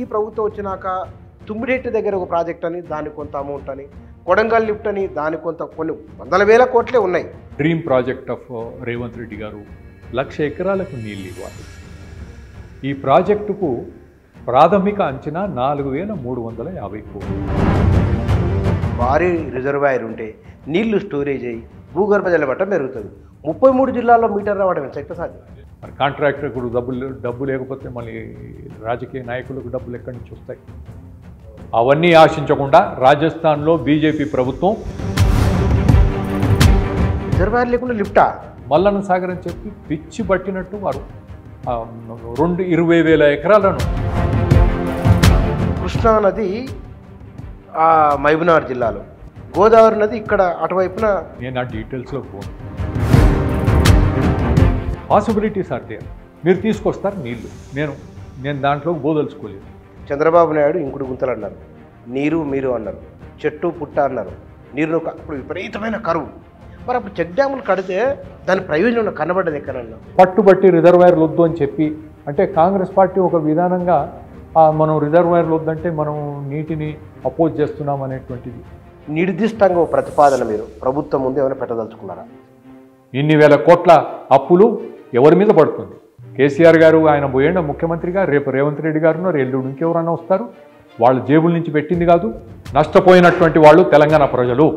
ఈ ప్రభుత్వం వచ్చినాక తుమ్మిడెట్టి దగ్గర ఒక ప్రాజెక్ట్ అని దానికి కొంత అమౌంట్ అని, కొడంగల్ లిఫ్ట్ అని దానికి కొంత కొన్ని వందల వేల కోట్లే ఉన్నాయి. Dream project of Revanth Reddy గారు 1,00,000 ఎకరాలకు నీళ్ళు ఇవ్వాలి. ఈ ప్రాజెక్టుకు ప్రాథమిక అంచనా 4,350 కోట్లు. భారీ రిజర్వాయర్ ఉంటే నీళ్లు స్టోరేజ్ అయ్యి భూగర్భ జల మట్టం పెరుగుతుంది. 33 జిల్లాల్లో మీటర్ రావడం ఎంత సాధ్యం? మరి కాంట్రాక్టర్కు డబ్బు లేకపోతే మళ్ళీ రాజకీయ నాయకులకు డబ్బులు ఎక్కడి నుంచి వస్తాయి? అవన్నీ ఆశించకుండా రాజస్థాన్లో బీజేపీ ప్రభుత్వం రిజర్వాయర్ లేకుండా లిఫ్టా? మల్లన్న సాగర్ అని చెప్పి పిచ్చి పట్టినట్టు వారు 20,000 ఎకరాలను. కృష్ణా నది మహబూబ్నగర్ జిల్లాలో, గోదావరి నది ఇక్కడ అటువైపున. నేను ఆ డీటెయిల్స్లో పోను. Possibilities are there. మీరు తీసుకొస్తారు నీళ్లు, నేను దాంట్లో పోదలుచుకోలేదు. చంద్రబాబు నాయుడు ఇంకుడు గుంతలు అన్నారు, నీరు మీరు అన్నారు, చెట్టు పుట్ట అన్నారు, నీరు అప్పుడు విపరీతమైన కరువు. మరి అప్పుడు చెక్ డ్యాములు కడితే దాని ప్రయోజనం కనబడ్డది ఎక్కడన్నా? పట్టుబట్టి రిజర్వాయర్లు వద్దు అని చెప్పి, అంటే కాంగ్రెస్ పార్టీ ఒక విధానంగా మనం రిజర్వాయర్లు వద్దంటే మనం నీటిని అపోజ్ చేస్తున్నాం అనేటువంటిది. నిర్దిష్టంగా ఓ ప్రతిపాదన మీరు ప్రభుత్వం ముందు ఏమైనా పెట్టదలుచుకున్నారా? ఇన్ని వేల కోట్ల అప్పులు ఎవరి మీద పడుతుంది? కేసీఆర్ గారు ఆయన పోయేండ ముఖ్యమంత్రిగా, రేపు రేవంత్ రెడ్డి గారునో ఎల్లుండి ఇంకెవరన్నా వస్తారు. వాళ్ళ జేబుల నుంచి పెట్టింది కాదు, నష్టపోయినటువంటి వాళ్ళు తెలంగాణ ప్రజలు.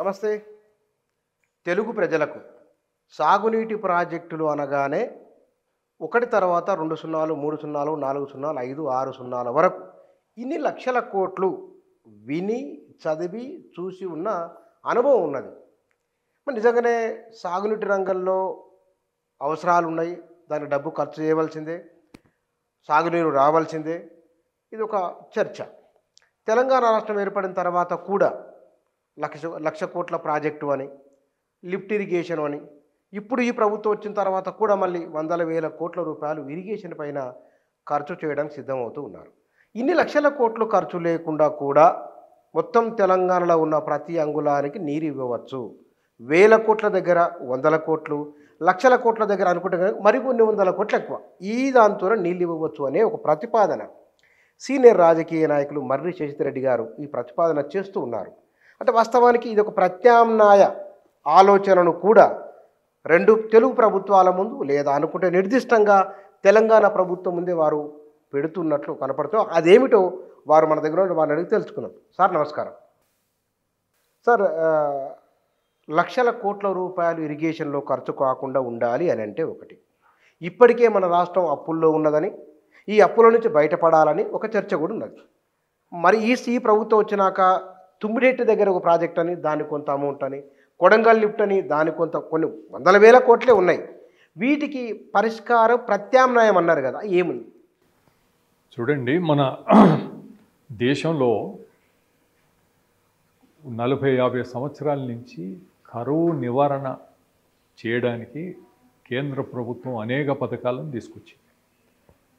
నమస్తే. తెలుగు ప్రజలకు సాగునీటి ప్రాజెక్టులు అనగానే ఒకటి తర్వాత 2 సున్నాలు, 3 సున్నాలు, 4 సున్నాలు, 5, 6 సున్నాల వరకు ఇన్ని లక్షల కోట్లు విని చదివి చూసి ఉన్న అనుభవం ఉన్నది. మరి నిజంగానే సాగునీటి రంగంలో అవసరాలు ఉన్నాయి, దానికి డబ్బు ఖర్చు చేయవలసిందే, సాగునీరు రావాల్సిందే. ఇది ఒక చర్చ. తెలంగాణ రాష్ట్రం ఏర్పడిన తర్వాత కూడా 1,00,000 కోట్ల ప్రాజెక్టు అని, లిఫ్ట్ ఇరిగేషన్ అని, ఇప్పుడు ఈ ప్రభుత్వం వచ్చిన తర్వాత కూడా మళ్ళీ వందల వేల కోట్ల రూపాయలు ఇరిగేషన్ పైన ఖర్చు చేయడానికి సిద్ధమవుతూ ఉన్నారు. ఇన్ని లక్షల కోట్లు ఖర్చు లేకుండా కూడా మొత్తం తెలంగాణలో ఉన్న ప్రతి అంగుళానికి నీరు ఇవ్వవచ్చు. వేల కోట్ల దగ్గర 100 కోట్లు, లక్షల కోట్ల దగ్గర అనుకుంటే మరికొన్ని 100 కోట్లు ఎక్కువ ఈ దాంతోనే నీళ్ళు ఇవ్వవచ్చు అనే ఒక ప్రతిపాదన సీనియర్ రాజకీయ నాయకులు మర్రి శశిధర్ రెడ్డి గారు ఈ ప్రతిపాదన చేస్తూ ఉన్నారు. అంటే వాస్తవానికి ఇది ఒక ప్రత్యామ్నాయ ఆలోచనను కూడా 2 తెలుగు ప్రభుత్వాల ముందు, లేదా అనుకుంటే నిర్దిష్టంగా తెలంగాణ ప్రభుత్వం ముందే వారు పెడుతున్నట్లు కనపడుతూ, అదేమిటో వారు మన దగ్గర వారిని అడిగి తెలుసుకున్నాం. సార్ నమస్కారం. సార్, లక్షల కోట్ల రూపాయలు ఇరిగేషన్లో ఖర్చు కాకుండా ఉండాలి అని అంటే ఒకటి, ఇప్పటికే మన రాష్ట్రం అప్పుల్లో ఉన్నదని, ఈ అప్పుల నుంచి బయటపడాలని ఒక చర్చ కూడా ఉన్నది. మరి ఈ ప్రభుత్వం వచ్చినాక తుమ్మిడెట్టి దగ్గర ఒక ప్రాజెక్ట్ అని దానికి కొంత అమౌంట్ అని, కొడంగల్ లిఫ్ట్ అని దానికి కొంత కొన్ని వందల వేల కోట్లే ఉన్నాయి. వీటికి పరిష్కారం ప్రత్యామ్నాయం అన్నారు కదా, ఏముంది? చూడండి, మన దేశంలో 40-50 సంవత్సరాల నుంచి కరువు నివారణ చేయడానికి కేంద్ర ప్రభుత్వం అనేక పథకాలను తీసుకొచ్చింది.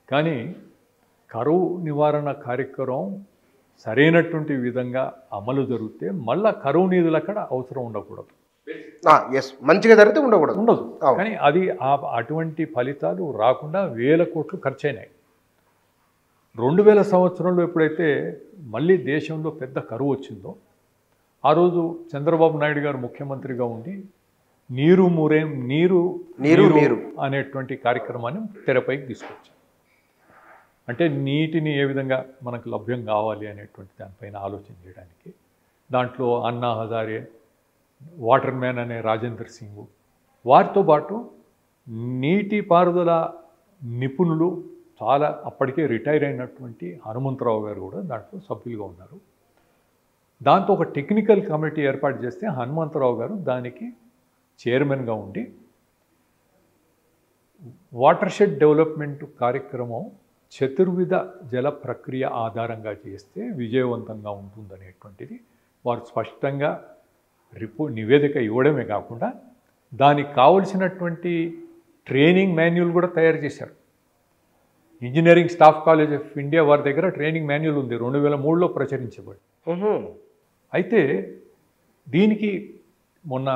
కానీ కరువు నివారణ కార్యక్రమం సరైనటువంటి విధంగా అమలు జరిగితే మళ్ళీ కరువు నిధులు అక్కడ అవసరం ఉండకూడదు. మంచిగా జరిగితే ఉండదు. కానీ అది అటువంటి ఫలితాలు రాకుండా వేల కోట్లు ఖర్చు అయినాయి. 2000 సంవత్సరంలో ఎప్పుడైతే మళ్ళీ దేశంలో పెద్ద కరువు వచ్చిందో, ఆ రోజు చంద్రబాబు నాయుడు గారు ముఖ్యమంత్రిగా ఉండి నీరు అనేటువంటి కార్యక్రమాన్ని తెరపైకి తీసుకొచ్చారు. అంటే నీటిని ఏ విధంగా మనకు లభ్యం కావాలి అనేటువంటి దానిపైన ఆలోచన చేయడానికి, దాంట్లో అన్నా హజారే, వాటర్ మ్యాన్ అనే రాజేందర్ సింగ్, వారితో పాటు నీటిపారుదల నిపుణులు చాలా అప్పటికే రిటైర్ అయినటువంటి హనుమంతరావు గారు కూడా దాంట్లో సభ్యులుగా ఉన్నారు. దాంతో ఒక టెక్నికల్ కమిటీ ఏర్పాటు చేస్తే హనుమంతరావు గారు దానికి చైర్మన్గా ఉండి వాటర్ షెడ్ డెవలప్మెంట్ కార్యక్రమం చతుర్విధ జల ప్రక్రియ ఆధారంగా చేస్తే విజయవంతంగా ఉంటుందనేటువంటిది వారు స్పష్టంగా నివేదిక ఇవ్వడమే కాకుండా దానికి కావలసినటువంటి ట్రైనింగ్ మాన్యువల్ కూడా తయారు చేశారు. Engineering staff college of India వారి దగ్గర ట్రైనింగ్ మాన్యువల్ ఉంది, 2003లో ప్రచురించబడి. అయితే దీనికి మొన్న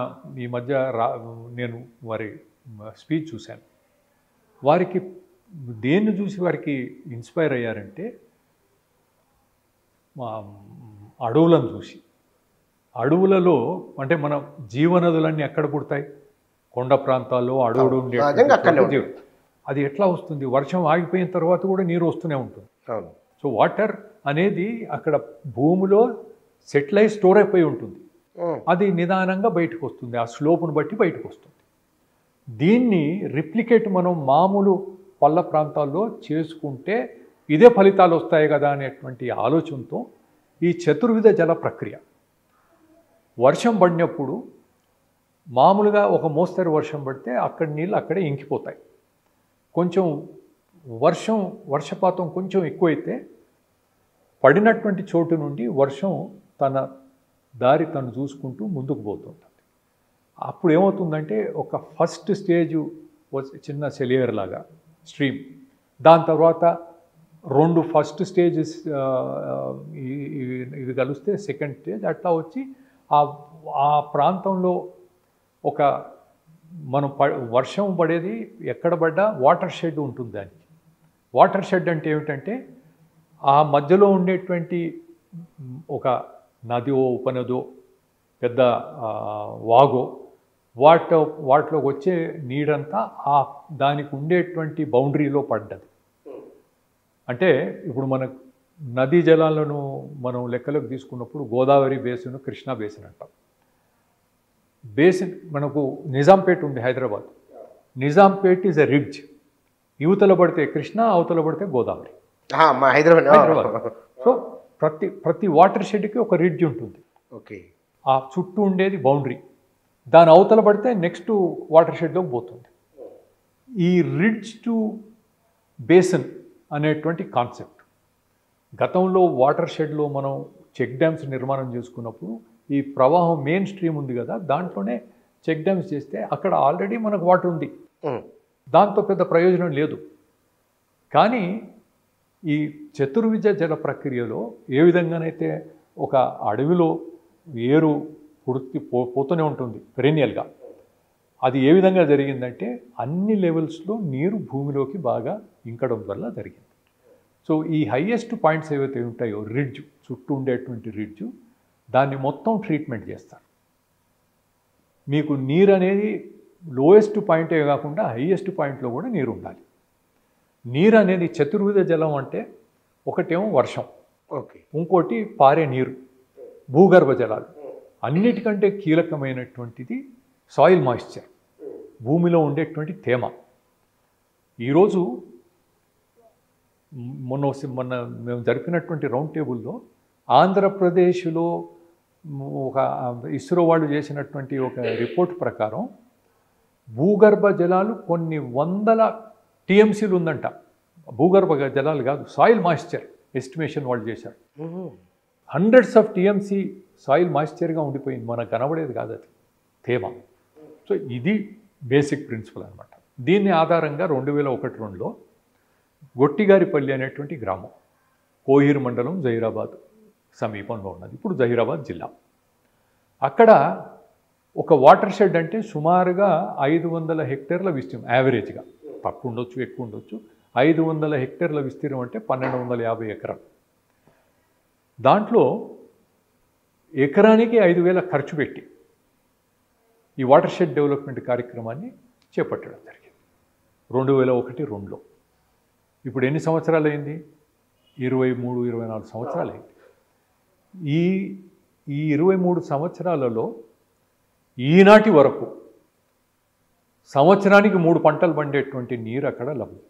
ఈ మధ్య నేను వారి స్పీచ్ చూశాను. వారికి దేన్ని చూసి వారికి ఇన్స్పైర్ అయ్యారంటే అడవులను చూసి. అడవులలో అంటే మన జీవనదులన్నీ ఎక్కడ పుడతాయి? కొండ ప్రాంతాల్లో అడవులు ఉండే అది ఎట్లా వస్తుంది? వర్షం ఆగిపోయిన తర్వాత కూడా నీరు వస్తూనే ఉంటుంది. సో వాటర్ అనేది అక్కడ భూమిలో సెటిల్ అయి స్టోర్ అయిపోయి ఉంటుంది. అది నిదానంగా బయటకు వస్తుంది, ఆ స్లోపును బట్టి బయటకు వస్తుంది. దీన్ని రిప్లికేట్ మనం మామూలు పల్ల ప్రాంతాల్లో చేసుకుంటే ఇదే ఫలితాలు వస్తాయి కదా అనేటువంటి ఆలోచనతో ఈ చతుర్విధ జల ప్రక్రియ. వర్షం పడినప్పుడు మామూలుగా ఒక మోస్తరు వర్షం పడితే అక్కడి నీళ్ళు అక్కడే ఇంకిపోతాయి. కొంచెం వర్షపాతం కొంచెం ఎక్కువైతే పడినటువంటి చోటు నుండి వర్షం తన దారి తను చూసుకుంటూ ముందుకు పోతుంటుంది. అప్పుడు ఏమవుతుందంటే ఒక ఫస్ట్ స్టేజు చిన్న సెలియర్ లాగా స్ట్రీమ్, దాని తర్వాత 2 ఫస్ట్ స్టేజెస్ ఇవి కలిస్తే సెకండ్ స్టేజ్, అట్లా వచ్చి ఆ ప్రాంతంలో ఒక మనం వర్షం పడేది ఎక్కడ పడ్డా వాటర్ షెడ్ ఉంటుంది. దానికి వాటర్ షెడ్ అంటే ఏమిటంటే ఆ మధ్యలో ఉండేటువంటి ఒక నదో ఉపనదో పెద్ద వాగో వాటిలోకి వచ్చే నీరంతా దానికి ఉండేటువంటి బౌండరీలో పడ్డది. అంటే ఇప్పుడు మన నదీ జలాలను మనం లెక్కలోకి తీసుకున్నప్పుడు గోదావరి బేసిన్, కృష్ణా బేసిన్ అంటాం. బేసిన్ మనకు నిజాంపేట్ ఉంది Hyderabad. Nizampet is a ridge. యువతల పడితే కృష్ణ, అవతల పడితే గోదావరి, హైదరాబాద్. సో ప్రతి వాటర్ షెడ్కి ఒక రిడ్జ్ ఉంటుంది. ఓకే, ఆ చుట్టూ ఉండేది బౌండరీ. దాని అవతల పడితే నెక్స్ట్ వాటర్ షెడ్లోకి పోతుంది. ఈ రిడ్జ్ టు బేసిన్ అనేటువంటి కాన్సెప్ట్ గతంలో వాటర్ షెడ్లో మనం చెక్ డ్యామ్స్ నిర్మాణం చేసుకున్నప్పుడు ఈ ప్రవాహం మెయిన్ స్ట్రీమ్ ఉంది కదా, దాంట్లోనే చెక్ డ్యామ్స్ చేస్తే అక్కడ ఆల్రెడీ మనకు వాటర్ ఉంది, దాంతో పెద్ద ప్రయోజనం లేదు. కానీ ఈ చతుర్విధ జల ప్రక్రియలో ఏ విధంగానైతే ఒక అడవిలో ఏరు పోతూనే ఉంటుంది పెరెనియల్గా, అది ఏ విధంగా జరిగిందంటే అన్ని లెవెల్స్లో నీరు భూమిలోకి బాగా ఇంకడం వల్ల జరిగింది. సో ఈ హైయెస్ట్ పాయింట్స్ ఏవైతే ఉంటాయో రిడ్జ్ చుట్టూ ఉండేటువంటి రిడ్జ్, దాన్ని మొత్తం ట్రీట్మెంట్ చేస్తారు. మీకు నీరు అనేది లోయెస్ట్ పాయింటే కాకుండా హైయెస్ట్ పాయింట్లో కూడా నీరు ఉండాలి. నీరు అనేది చతుర్విధ జలం అంటే ఒకటేమో వర్షం, ఓకే, ఇంకోటి పారే నీరు, భూగర్భ జలాలు. అన్నిటికంటే కీలకమైనటువంటిది సాయిల్ మాయిశ్చర్, భూమిలో ఉండేటువంటి తేమ. ఈరోజు మొన్న మేము జరిపినటువంటి రౌండ్ టేబుల్లో ఆంధ్రప్రదేశ్లో ఒక ఇస్రో వాళ్ళు చేసినటువంటి ఒక రిపోర్ట్ ప్రకారం భూగర్భ జలాలు కొన్ని వందల టీఎంసీలు ఉందంట. భూగర్భ జలాలు కాదు, సాయిల్ మాయిశ్చర్ ఎస్టిమేషన్ వాళ్ళు చేశారు. హండ్రెడ్స్ ఆఫ్ టీఎంసీ సాయిల్ మాయిశ్చర్గా ఉండిపోయింది, మనకు కనబడేది కాదు అది తేమ. సో ఇది బేసిక్ ప్రిన్సిపల్ అనమాట. దీన్ని ఆధారంగా 2001-2లో గొట్టిగారిపల్లి అనేటువంటి గ్రామం కోహిర్ మండలం జహీరాబాద్ సమీపంలో ఉన్నది, ఇప్పుడు జహీరాబాద్ జిల్లా. అక్కడ ఒక వాటర్ షెడ్ అంటే సుమారుగా 500 హెక్టేర్ల విస్తీర్ణం, యావరేజ్గా తక్కువ ఉండొచ్చు ఎక్కువ ఉండొచ్చు. 500 హెక్టేర్ల విస్తీర్ణం అంటే 1250 ఎకరాలు. దాంట్లో ఎకరానికి 5,000 ఖర్చు పెట్టి ఈ వాటర్ షెడ్ డెవలప్మెంట్ కార్యక్రమాన్ని చేపట్టడం జరిగింది 2001-2లో. ఇప్పుడు ఎన్ని సంవత్సరాలు అయింది? 23-24 సంవత్సరాలు అయింది. ఈ 23 సంవత్సరాలలో ఈనాటి వరకు సంవత్సరానికి 3 పంటలు పండేటువంటి నీరు అక్కడ లభ్యం.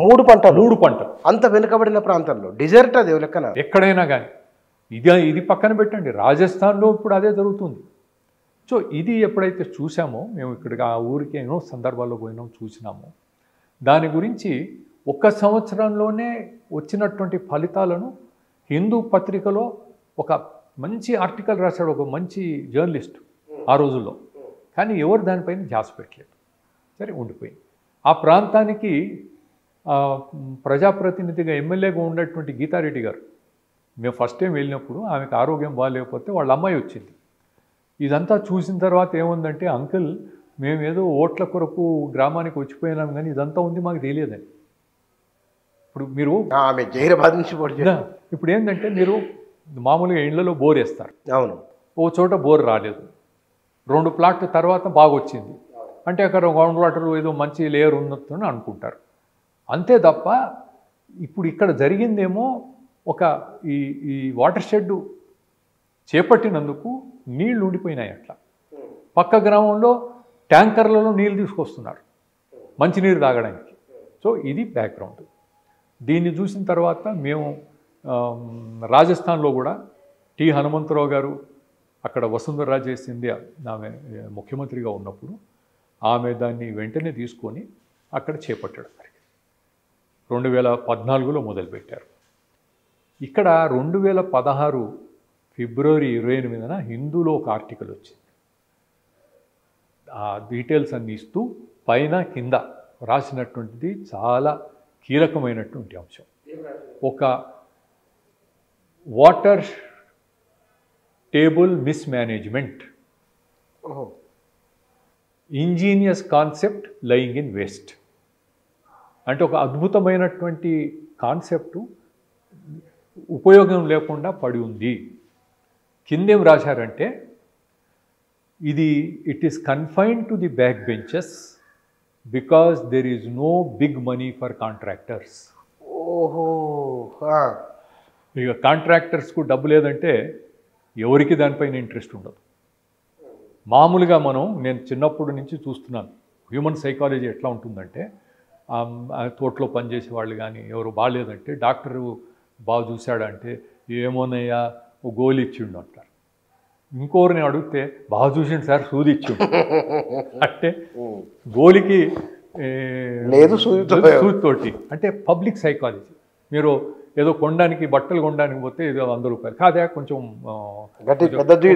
3 పంటలు? 3 పంటలు. అంత వెనుకబడిన ప్రాంతంలో డిజర్ట్ అది లెక్కన ఎక్కడైనా కానీ. ఇది పక్కన పెట్టండి, రాజస్థాన్లో ఇప్పుడు అదే జరుగుతుంది. సో ఇది ఎప్పుడైతే చూసామో మేము, ఇక్కడికి ఆ ఊరికి ఎన్నో సందర్భాల్లో పోయినాం, చూసినాము. దాని గురించి 1 సంవత్సరంలోనే వచ్చినటువంటి ఫలితాలను హిందూ పత్రికలో ఒక మంచి ఆర్టికల్ రాశాడు ఒక మంచి జర్నలిస్ట్, ఆ రోజుల్లో. కానీ ఎవరు దానిపైన ధ్యాస పెట్టలేదు. సరే ఉండిపోయింది. ఆ ప్రాంతానికి ప్రజాప్రతినిధిగా ఎమ్మెల్యేగా ఉన్నటువంటి గీతారెడ్డి గారు, మేము ఫస్ట్ టైం వెళ్ళినప్పుడు ఆమెకు ఆరోగ్యం బాగాలేకపోతే వాళ్ళ అమ్మాయి వచ్చింది. ఇదంతా చూసిన తర్వాత ఏముందంటే, అంకుల్ మేమేదో ఓట్ల కొరకు గ్రామానికి వచ్చిపోయినాం కానీ ఇదంతా ఉంది మాకు తెలియదని. ఇప్పుడు మీరు ఆమె జైరాబాద్ నుంచి ఇప్పుడు ఏంటంటే, మీరు మామూలుగా ఇళ్లలో బోర్ వేస్తారు. అవును. ఓ చోట బోర్ రాలేదు, 2 ప్లాట్ల తర్వాత బాగా వచ్చింది అంటే అక్కడ గ్రౌండ్ వాటర్ ఏదో మంచి లేయర్ ఉన్నట్టు అనుకుంటారు. అంతే తప్ప ఇప్పుడు ఇక్కడ జరిగిందేమో ఒక ఈ వాటర్ షెడ్ చేపట్టినందుకు నీళ్లు ఉండిపోయినాయి. అట్లా పక్క గ్రామంలో ట్యాంకర్లలో నీళ్ళు తీసుకొస్తున్నారు మంచినీరు తాగడానికి. సో ఇది బ్యాక్గ్రౌండ్. దీన్ని చూసిన తర్వాత మేము రాజస్థాన్లో కూడా టి హనుమంతరావు గారు అక్కడ వసుంధరాజే సింధియా ఆమె ముఖ్యమంత్రిగా ఉన్నప్పుడు ఆమె దాన్ని వెంటనే తీసుకొని అక్కడ చేపట్టడం జరిగింది. 2014లో మొదలుపెట్టారు. ఇక్కడ 2016 ఫిబ్రవరి 28న హిందూలో ఒక ఆర్టికల్ వచ్చింది. ఆ డీటెయిల్స్ అన్ని ఇస్తూ పైన కింద రాసినటువంటిది చాలా కీలకమైనటువంటి అంశం. ఒక water table mismanagement, ingenious concept lying in waste. అంటే ఒక అద్భుతమైనటువంటి కాన్సెప్టు ఉపయోగం లేకుండా పడి ఉంది. కిందేం రాశారంటే, ఇది it is confined to the back benches because there is no big money for contractors. ఓహో. ఇక కాంట్రాక్టర్స్కు డబ్బు లేదంటే ఎవరికి దానిపైన ఇంట్రెస్ట్ ఉండదు. మామూలుగా నేను చిన్నప్పటి నుంచి చూస్తున్నాను హ్యూమన్ సైకాలజీ ఎట్లా ఉంటుందంటే, తోటలో పనిచేసే వాళ్ళు కానీ ఎవరు బాగాలేదంటే డాక్టరు బాగా చూశాడంటే ఏమోనయ్యా ఓ గోలు ఇచ్చిండు అంటారు. ఇంకోరిని అడిగితే బాగా చూసిండు సార్ సూది ఇచ్చిండు అంటే గోలికి లేదు సూదితోటి. అంటే పబ్లిక్ సైకాలజీ. మీరు ఏదో కొనడానికి బట్టలు కొనడానికి పోతే ఏదో 100 రూపాయలు కాదా కొంచెం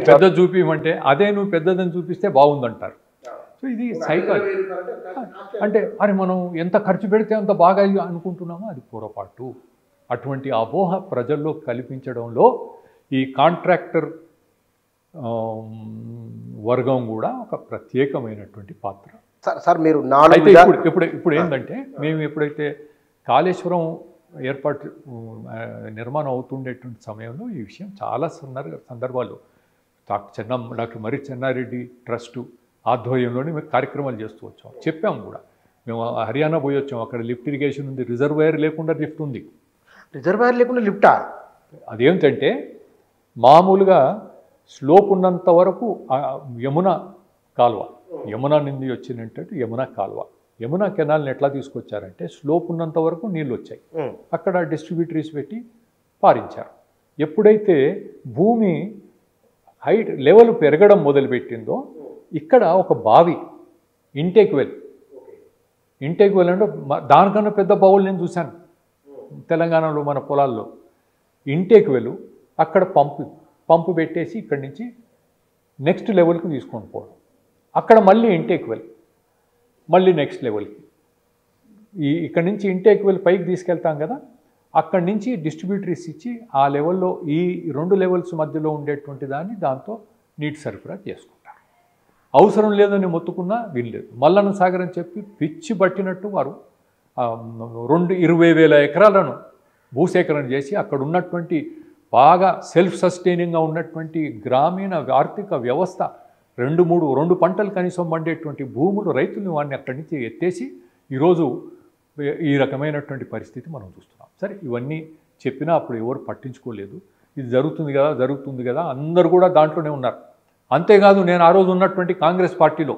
పెద్ద చూపించమంటే అదే నువ్వు పెద్దదని చూపిస్తే బాగుందంటారు. సో ఇది సైకాలజీ. అంటే అరే మనం ఎంత ఖర్చు పెడితే అంత బాగా అనుకుంటున్నామో అది పొరపాటు. అటువంటి అపోహ ప్రజల్లో కల్పించడంలో ఈ కాంట్రాక్టర్ వర్గం కూడా ఒక ప్రత్యేకమైనటువంటి పాత్ర. సార్ మీరు అయితే ఇప్పుడు ఏంటంటే, మేము ఎప్పుడైతే కాళేశ్వరం ఏర్పాటు నిర్మాణం అవుతుండేటువంటి సమయంలో ఈ విషయం చాలా సందర్భాలు డాక్టర్ మర్రి చెన్నారెడ్డి ట్రస్టు ఆధ్వర్యంలోనే మేము కార్యక్రమాలు చేస్తూ వచ్చాం. చెప్పాము కూడా. మేము హర్యానా పోయి వచ్చాం, అక్కడ లిఫ్ట్ ఇరిగేషన్ ఉంది, రిజర్వాయర్ లేకుండా లిఫ్ట్ ఉంది. రిజర్వాయర్ లేకుండా లిఫ్టా? అదేమిటంటే మామూలుగా స్లోప్ ఉన్నంత వరకు యమున కాలువ, యమునా నుండి వచ్చినట్టు యమునా కాలువ, యమునా కెనాల్ని ఎట్లా తీసుకొచ్చారంటే స్లోప్ ఉన్నంత వరకు నీళ్ళు వచ్చాయి, అక్కడ డిస్ట్రిబ్యూటరీస్ పెట్టి పారించారు. ఎప్పుడైతే భూమి హైట్ లెవెల్ పెరగడం మొదలుపెట్టిందో ఇక్కడ ఒక బావి, ఇంటేక్ వెల్ అంటే దానికన్నా పెద్ద బావులు నేను చూశాను తెలంగాణలో మన పొలాల్లో. ఇంటేక్ వెల్ అక్కడ పంపు పెట్టేసి ఇక్కడి నుంచి నెక్స్ట్ లెవెల్కి తీసుకొని పోవడం, అక్కడ మళ్ళీ ఇంటేక్ వెల్, మళ్ళీ నెక్స్ట్ లెవెల్కి. ఇక్కడి నుంచి ఇంటేక్ వెల్ పైకి తీసుకెళ్తాం కదా, అక్కడి నుంచి డిస్ట్రిబ్యూటరీస్ ఇచ్చి ఆ లెవెల్లో ఈ 2 లెవెల్స్ మధ్యలో ఉండేటువంటి దాన్ని దాంతో నీటి సరఫరా చేసుకుంటారు. అవసరం లేదని మొత్తుకున్నా వీల్లేదు. మల్లన్న సాగర్ అని చెప్పి పిచ్చి పట్టినట్టు వారు 20,000 ఎకరాలను భూసేకరణ చేసి అక్కడ ఉన్నటువంటి బాగా సెల్ఫ్ సస్టైనింగ్గా ఉన్నటువంటి గ్రామీణ ఆర్థిక వ్యవస్థ 2 పంటలు కనీసం పండేటువంటి భూములు రైతుల్ని వాడిని అక్కడి నుంచి ఎత్తేసి ఈరోజు ఈ రకమైనటువంటి పరిస్థితి మనం చూస్తున్నాం. సరే ఇవన్నీ చెప్పినా అప్పుడు ఎవరు పట్టించుకోలేదు. ఇది జరుగుతుంది కదా అందరూ కూడా దాంట్లోనే ఉన్నారు. అంతేకాదు నేను ఆ రోజు ఉన్నటువంటి కాంగ్రెస్ పార్టీలో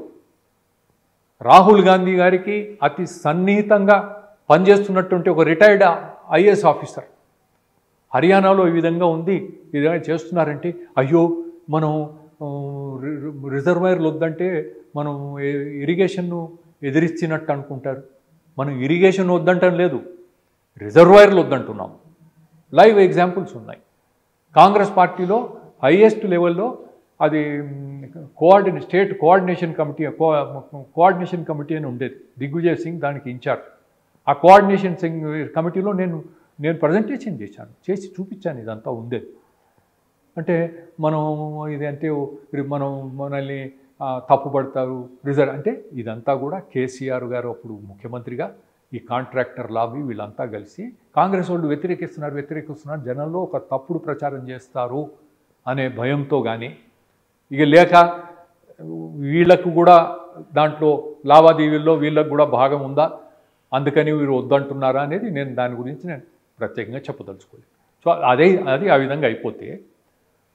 రాహుల్ గాంధీ గారికి అతి సన్నిహితంగా పనిచేస్తున్నటువంటి ఒక రిటైర్డ్ ఐఏఎస్ ఆఫీసర్ హర్యానాలో ఈ విధంగా ఉంది, ఈ విధంగా చేస్తున్నారంటే అయ్యో మనం రిజర్వాయర్లు వద్దంటే మనం ఇరిగేషన్ను ఎదిరించినట్టు అనుకుంటారు. మనం ఇరిగేషన్ వద్దంటం లేదు, రిజర్వాయర్లు వద్దంటున్నాం. లైవ్ ఎగ్జాంపుల్స్ ఉన్నాయి. కాంగ్రెస్ పార్టీలో హైయెస్ట్ లెవెల్లో అది స్టేట్ కోఆర్డినేషన్ కమిటీ అని ఉండేది. దిగ్విజయ్ సింగ్ దానికి ఇన్ఛార్జ్. ఆ కోఆర్డినేషన్ కమిటీలో నేను ప్రజెంటేషన్ చేసి చూపించాను. ఇదంతా ఉండేది. అంటే మనం ఇది అంటే మనం మనల్ని తప్పుపడతారు రిజర్వ్ అంటే ఇదంతా కూడా కేసీఆర్ గారు అప్పుడు ముఖ్యమంత్రిగా ఈ కాంట్రాక్టర్ లాబీ వీళ్ళంతా కలిసి కాంగ్రెస్ వాళ్ళు వ్యతిరేకిస్తున్నారు జనంలో ఒక తప్పుడు ప్రచారం చేస్తారు అనే భయంతో కానీ ఇక లేక వీళ్ళకు కూడా దాంట్లో లావాదేవీల్లో వీళ్ళకు కూడా భాగం ఉందా, అందుకని వీరు వద్దంటున్నారా అనేది దాని గురించి నేను ప్రత్యేకంగా చెప్పదలుచుకోలేదు. సో అది ఆ విధంగా అయిపోతే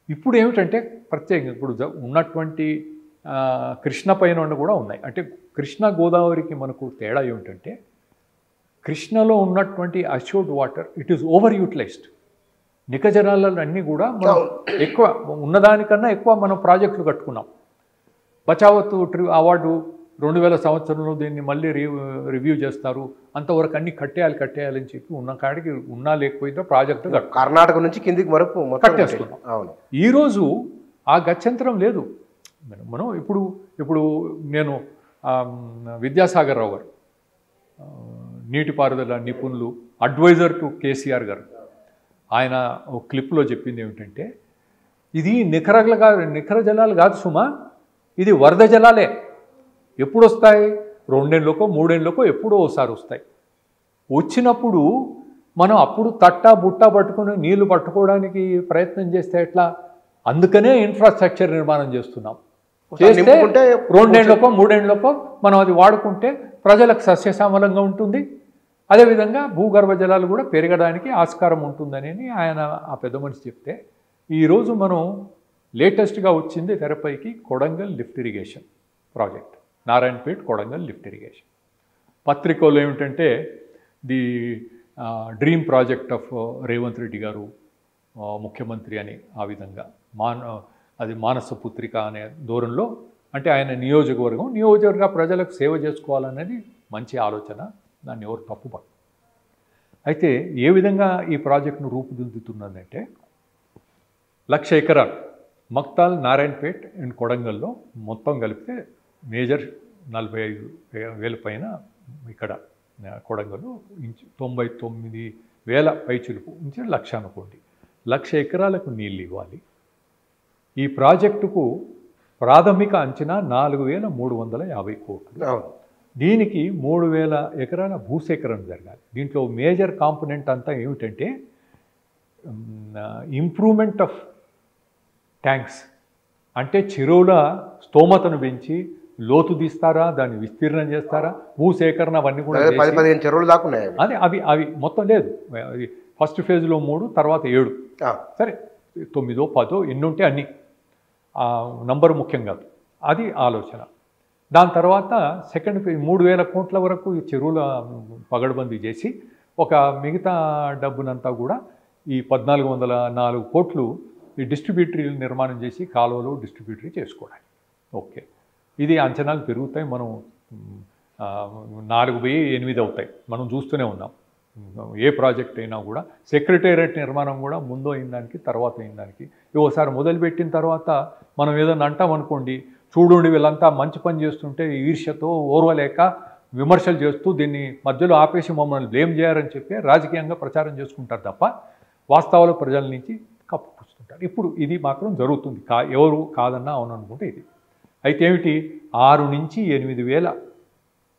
ఇప్పుడు ఏమిటంటే ప్రత్యేకంగా ఇప్పుడు ఉన్నటువంటి కృష్ణ పైన కూడా ఉన్నాయి. అంటే కృష్ణ గోదావరికి మనకు తేడా ఏమిటంటే కృష్ణలో ఉన్నటువంటి assured water it is over utilized. నికజరాలన్నీ కూడా మనం ఎక్కువ ఉన్నదానికన్నా ఎక్కువ మనం ప్రాజెక్టులు కట్టుకున్నాం. బచావత్ అవార్డు 2000 సంవత్సరంలో దీన్ని మళ్ళీ రివ్యూ చేస్తారు. అంతవరకు అన్ని కట్టేయాలని చెప్పి ఉన్న కాడికి ఉన్నా లేకపోయినా ప్రాజెక్టు కర్ణాటక నుంచి కిందికి వరకు కట్టేస్తున్నాం. ఈరోజు ఆ గత్యంతరం లేదు. మనం ఇప్పుడు నేను విద్యాసాగర్ రావు గారు నీటిపారుదల నిపుణులు అడ్వైజర్ టు కేసీఆర్ గారు ఆయన ఒక క్లిప్లో చెప్పింది ఏమిటంటే ఇది నిఖర జలాలు కాదు సుమా, ఇది వరద జలాలే. ఎప్పుడు వస్తాయి? 2 ఏళ్ళకో 3 ఏళ్ళకో ఎప్పుడో ఒకసారి వస్తాయి. వచ్చినప్పుడు మనం అప్పుడు బుట్ట పట్టుకుని నీళ్లు పట్టుకోవడానికి ప్రయత్నం చేస్తే ఎట్లా? అందుకనే ఇన్ఫ్రాస్ట్రక్చర్ నిర్మాణం చేస్తున్నాం. చేస్తే 2 ఏళ్ళకో 3 ఏళ్ళకో మనం అది వాడుకుంటే ప్రజలకు సస్యశ్యామలంగా ఉంటుంది. అదేవిధంగా భూగర్భ జలాలు కూడా పెరగడానికి ఆస్కారం ఉంటుందని ఆయన ఆ పెద్ద మనిషి చెప్తే ఈరోజు మనం లేటెస్ట్గా వచ్చింది తెరపైకి Kodangal lift irrigation project, Narayanpet Kodangal lift irrigation. పత్రికలో ఏమిటంటే the dream project of Revanth Reddy గారు ముఖ్యమంత్రి అని ఆ విధంగా అది మానస పుత్రిక అనే దూరంలో అంటే ఆయన నియోజకవర్గ ప్రజలకు సేవ చేసుకోవాలనేది మంచి ఆలోచన. దాన్ని ఎవరు తప్పుపడరు. అయితే ఏ విధంగా ఈ ప్రాజెక్టును రూపుదిద్దుతున్నదంటే 1,00,000 ఎకరాలు మక్తాల్, నారాయణపేట్ అండ్ కొడంగల్లో మొత్తం కలిపితే మేజర్ 45,000 పైన ఇక్కడ కొడంగల్ 99,000 పైచులుపు నుంచి 1,00,000 అనుకోండి. 1,00,000 ఎకరాలకు నీళ్ళు ఇవ్వాలి. ఈ ప్రాజెక్టుకు ప్రాథమిక అంచనా 4,350 కోట్లు. దీనికి 3,000 ఎకరాల భూసేకరణ జరగాలి. దీంట్లో మేజర్ కాంపోనెంట్ అంతా ఏమిటంటే ఇంప్రూవ్మెంట్ ఆఫ్ ట్యాంక్స్. అంటే చెరువుల స్తోమతను పెంచి లోతు తీస్తారా, దాన్ని విస్తీర్ణం చేస్తారా, భూసేకరణ అవన్నీ కూడా 10-15 చెరువులు దాకా ఉన్నాయి. అది అవి మొత్తం లేదు. అది ఫస్ట్ ఫేజ్లో 3, తర్వాత 7, సరే 9, 10 ఎన్ని ఉంటే అన్నీ. నంబరు ముఖ్యం కాదు, అది ఆలోచన. దాని తర్వాత సెకండ్ ఫేజ్ 3,000 కోట్ల వరకు ఈ చెరువుల పగడబందీ చేసి ఒక మిగతా డబ్బునంతా కూడా ఈ 1,404 కోట్లు ఈ డిస్ట్రిబ్యూటరీ నిర్మాణం చేసి కాలువలు డిస్ట్రిబ్యూటరీ చేసుకోవడానికి. ఓకే, ఇది అంచనాలు పెరుగుతాయి. మనం 4,800 అవుతాయి. మనం చూస్తూనే ఉన్నాం. ఏ ప్రాజెక్ట్ అయినా కూడా సెక్రటేరియట్ నిర్మాణం కూడా ముందు అయిన దానికి తర్వాత అయిన దానికి ఒకసారి మొదలుపెట్టిన తర్వాత మనం ఏదైనా అంటామనుకోండి, చూడండి వీళ్ళంతా మంచి పని చేస్తుంటే ఈర్ష్యతో ఓర్వలేక విమర్శలు చేస్తూ దీన్ని మధ్యలో ఆపేసి మమ్మల్ని బ్లేమ్ చేయారని చెప్పి రాజకీయంగా ప్రచారం చేసుకుంటారు తప్ప వాస్తవాలు ప్రజల నుంచి కప్పుపుచ్చుతుంటారు. ఇప్పుడు ఇది మాత్రం జరుగుతుంది. ఎవరు కాదన్నా అవుననుకుంటే ఇది. అయితే ఏమిటి, 6 నుంచి 8,000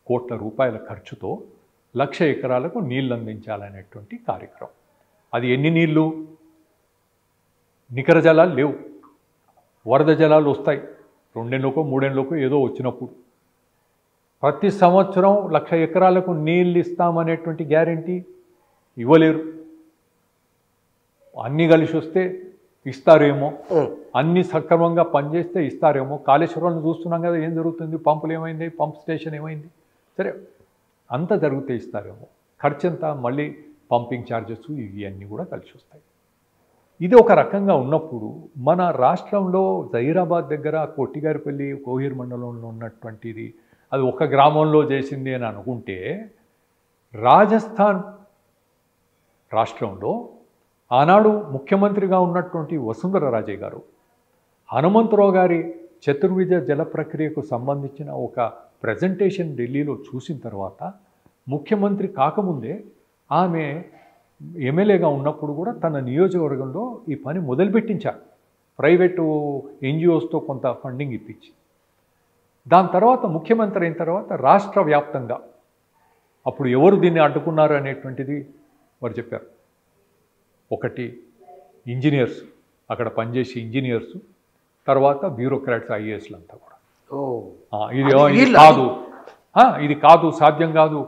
కోట్ల రూపాయల ఖర్చుతో 1,00,000 ఎకరాలకు నీళ్ళు అందించాలనేటువంటి కార్యక్రమం. అది ఎన్ని నీళ్ళు? నికర జలాలు లేవు, వరద జలాలు వస్తాయి 2 ఏళ్ళకో 3 ఏళ్ళకో ఏదో వచ్చినప్పుడు. ప్రతి సంవత్సరం 1,00,000 ఎకరాలకు నీళ్ళు ఇస్తామనేటువంటి గ్యారెంటీ ఇవ్వలేరు. అన్నీ కలిసి వస్తే ఇస్తారేమో, అన్నీ సక్రమంగా పనిచేస్తే ఇస్తారేమో. కాళేశ్వరంలో చూస్తున్నాం కదా ఏం జరుగుతుంది, పంపులు ఏమైంది, పంప్ స్టేషన్ ఏమైంది, సరే అంతా జరిగితే ఇస్తారేమో. ఖర్చు అంతా మళ్ళీ పంపింగ్ ఛార్జెస్ ఇవన్నీ కూడా కలిసి వస్తాయి. ఇది ఒక రకంగా ఉన్నప్పుడు మన రాష్ట్రంలో జహీరాబాద్ దగ్గర కొట్టిగారిపల్లి కోహిర్ మండలంలో ఉన్నటువంటిది అది ఒక గ్రామంలో చేసింది అని అనుకుంటే, రాజస్థాన్ రాష్ట్రంలో ఆనాడు ముఖ్యమంత్రిగా ఉన్నటువంటి వసుంధర రాజే గారు హనుమంతరావు గారి చతుర్విధ జల ప్రక్రియకు సంబంధించిన ఒక ప్రజెంటేషన్ ఢిల్లీలో చూసిన తర్వాత ముఖ్యమంత్రి కాకముందే ఆమె ఎమ్మెల్యేగా ఉన్నప్పుడు కూడా తన నియోజకవర్గంలో ఈ పని మొదలుపెట్టించారు. ప్రైవేటు ఎన్జిఓస్తో కొంత ఫండింగ్ ఇప్పించి దాని తర్వాత ముఖ్యమంత్రి అయిన తర్వాత రాష్ట్ర వ్యాప్తంగా అప్పుడు ఎవరు దీన్ని అడ్డుకున్నారు అనేటువంటిది వారు చెప్పారు. ఒకటి ఇంజనీర్స్, అక్కడ పనిచేసే ఇంజనీర్స్, తర్వాత బ్యూరోక్రాట్స్, ఐఏఎస్లు అంతా కూడా ఇది కాదు, సాధ్యం కాదు,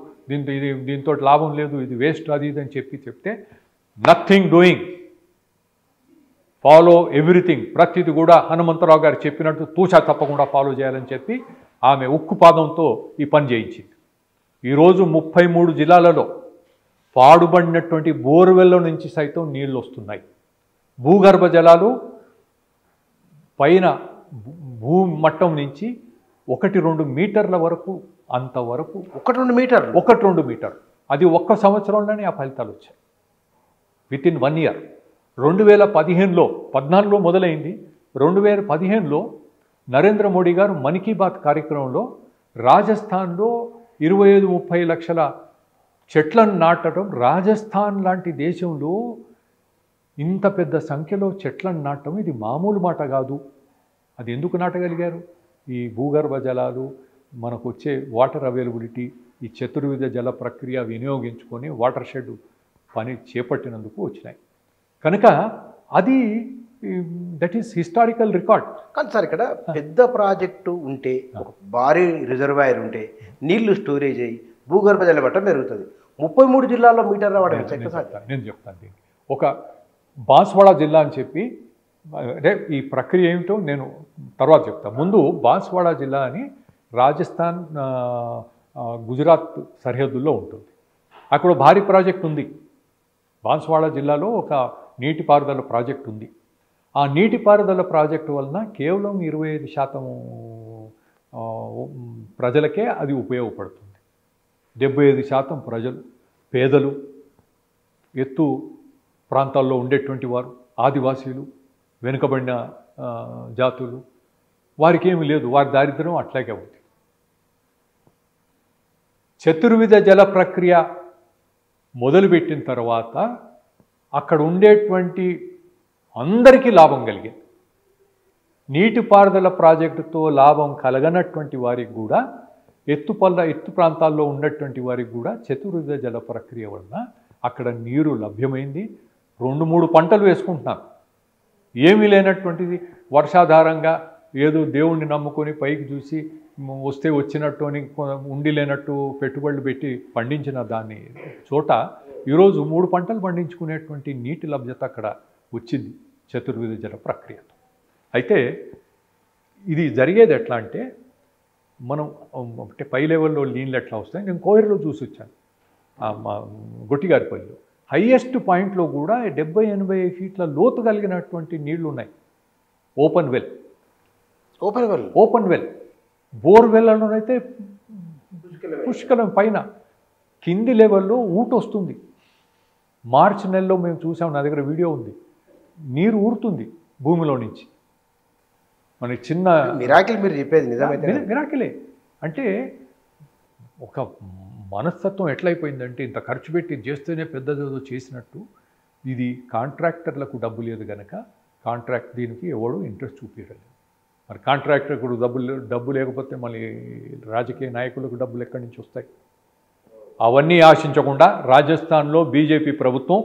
దీంతో లాభం లేదు, ఇది వేస్ట్, అది ఇది అని చెప్తే నథింగ్ డూయింగ్, ఫాలో ఎవ్రీథింగ్, ప్రతిది కూడా హనుమంతరావు గారు చెప్పినట్టు తూచా తప్పకుండా ఫాలో చేయాలని చెప్పి ఆమె ఉక్కుపాదంతో ఈ పని చేయించింది. ఈరోజు 33 జిల్లాలలో పాడుబడినటువంటి బోర్వెల్ల నుంచి సైతం నీళ్ళు వస్తున్నాయి. భూగర్భ జలాలు పైన భూమట్టం నుంచి 1-2 మీటర్ల వరకు, అంతవరకు 1-2 మీటర్లు, 1-2 మీటర్లు, అది ఒక్క సంవత్సరంలోనే ఆ ఫలితాలు వచ్చాయి. Within 1 year. 2014లో మొదలైంది. 2015లో నరేంద్ర మోడీ గారు మన్ కీ బాత్ కార్యక్రమంలో రాజస్థాన్లో 25-30 లక్షల చెట్లను నాటడం, రాజస్థాన్ లాంటి దేశంలో ఇంత పెద్ద సంఖ్యలో చెట్లను నాటడం ఇది మామూలు మాట కాదు. అది ఎందుకు నాటగలిగారు? ఈ భూగర్భ జలాలు, మనకు వచ్చే వాటర్ అవైలబిలిటీ, ఈ చతుర్విధ జల ప్రక్రియ వినియోగించుకొని వాటర్ షెడ్ పని చేపట్టినందుకు వచ్చినాయి. కనుక అది దట్ ఈస్ హిస్టారికల్ రికార్డ్. కానీ సార్ ఇక్కడ పెద్ద ప్రాజెక్టు ఉంటే, ఒక భారీ రిజర్వాయర్ ఉంటే, నీళ్లు స్టోరేజ్ అయ్యి భూగర్భ జల మట్టం పెరుగుతుంది. 33 జిల్లాల్లో మీటర్ రావడం నేను చెప్తాను దీనికి. ఒక బాన్స్వాడ జిల్లా అని చెప్పి, అంటే ఈ ప్రక్రియ ఏమిటో నేను తర్వాత చెప్తాను. ముందు బాన్స్వాడ జిల్లా అని రాజస్థాన్ గుజరాత్ సరిహద్దుల్లో ఉంటుంది. అక్కడ భారీ ప్రాజెక్ట్ ఉంది. బాన్స్వాడ జిల్లాలో ఒక నీటిపారుదల ప్రాజెక్ట్ ఉంది. ఆ నీటిపారుదల ప్రాజెక్టు వలన కేవలం 25% ప్రజలకే అది ఉపయోగపడుతుంది. 75% ప్రజలు, పేదలు, ఎత్తు ప్రాంతాల్లో ఉండేటువంటి వారు, ఆదివాసీలు, వెనుకబడిన జాతులు, వారికి ఏమీ లేదు, వారి దారిద్ర్యం అట్లాగే ఉంది. చతుర్విధ జల ప్రక్రియ మొదలుపెట్టిన తర్వాత అక్కడ ఉండేటువంటి అందరికీ లాభం కలిగింది. నీటిపారుదల ప్రాజెక్టుతో లాభం కలగనటువంటి వారికి కూడా, ఎత్తు ప్రాంతాల్లో ఉన్నటువంటి వారికి కూడా చతుర్విధ జల ప్రక్రియ వలన అక్కడ నీరు లభ్యమైంది. 2-3 పంటలు వేసుకుంటున్నారు. ఏమీ లేనటువంటిది వర్షాధారంగా ఏదో దేవుణ్ణి నమ్ముకొని పైకి చూసి వస్తే వచ్చినట్టు అని ఉండి లేనట్టు పెట్టుబడులు పెట్టి పండించిన దాన్ని చోట ఈరోజు 3 పంటలు పండించుకునేటువంటి నీటి లభ్యత అక్కడ వచ్చింది చతుర్విధ జల ప్రక్రియతో. అయితే ఇది జరిగేది ఎట్లా అంటే, మనం అంటే పై లెవెల్లో నీళ్ళు ఎట్లా వస్తాయి, నేను కోయిర్లో చూసి వచ్చాను, మా గొట్టిగారిపల్లిలో హైయెస్ట్ పాయింట్లో కూడా 70-80 ఫీట్ల లోతు కలిగినటువంటి నీళ్లు ఉన్నాయి. ఓపెన్ వెల్ బోర్వెల్లోనైతే పుష్కలం పైన, కింది లెవెల్లో ఊట వస్తుంది. మార్చి నెలలో మేము చూసాం, నా దగ్గర వీడియో ఉంది, నీరు ఊరుతుంది భూమిలో నుంచి. మనకి చిన్న మిరాకిల్ మీరు చెప్పేది నిజమైతే మిరాకిలే. అంటే ఒక మనస్తత్వం ఎట్లయిపోయిందంటే, ఇంత ఖర్చు పెట్టి చేస్తేనే పెద్దదేదో చేసినట్టు. ఇది కాంట్రాక్టర్లకు డబ్బు లేదు కనుక కాంట్రాక్ట్ దీనికి ఎవడు ఇంట్రెస్ట్ చూపించలేదు. మరి కాంట్రాక్టర్కు డబ్బు లేకపోతే మళ్ళీ రాజకీయ నాయకులకు డబ్బులు ఎక్కడి నుంచి వస్తాయి? అవన్నీ ఆశించకుండా రాజస్థాన్లో బీజేపీ ప్రభుత్వం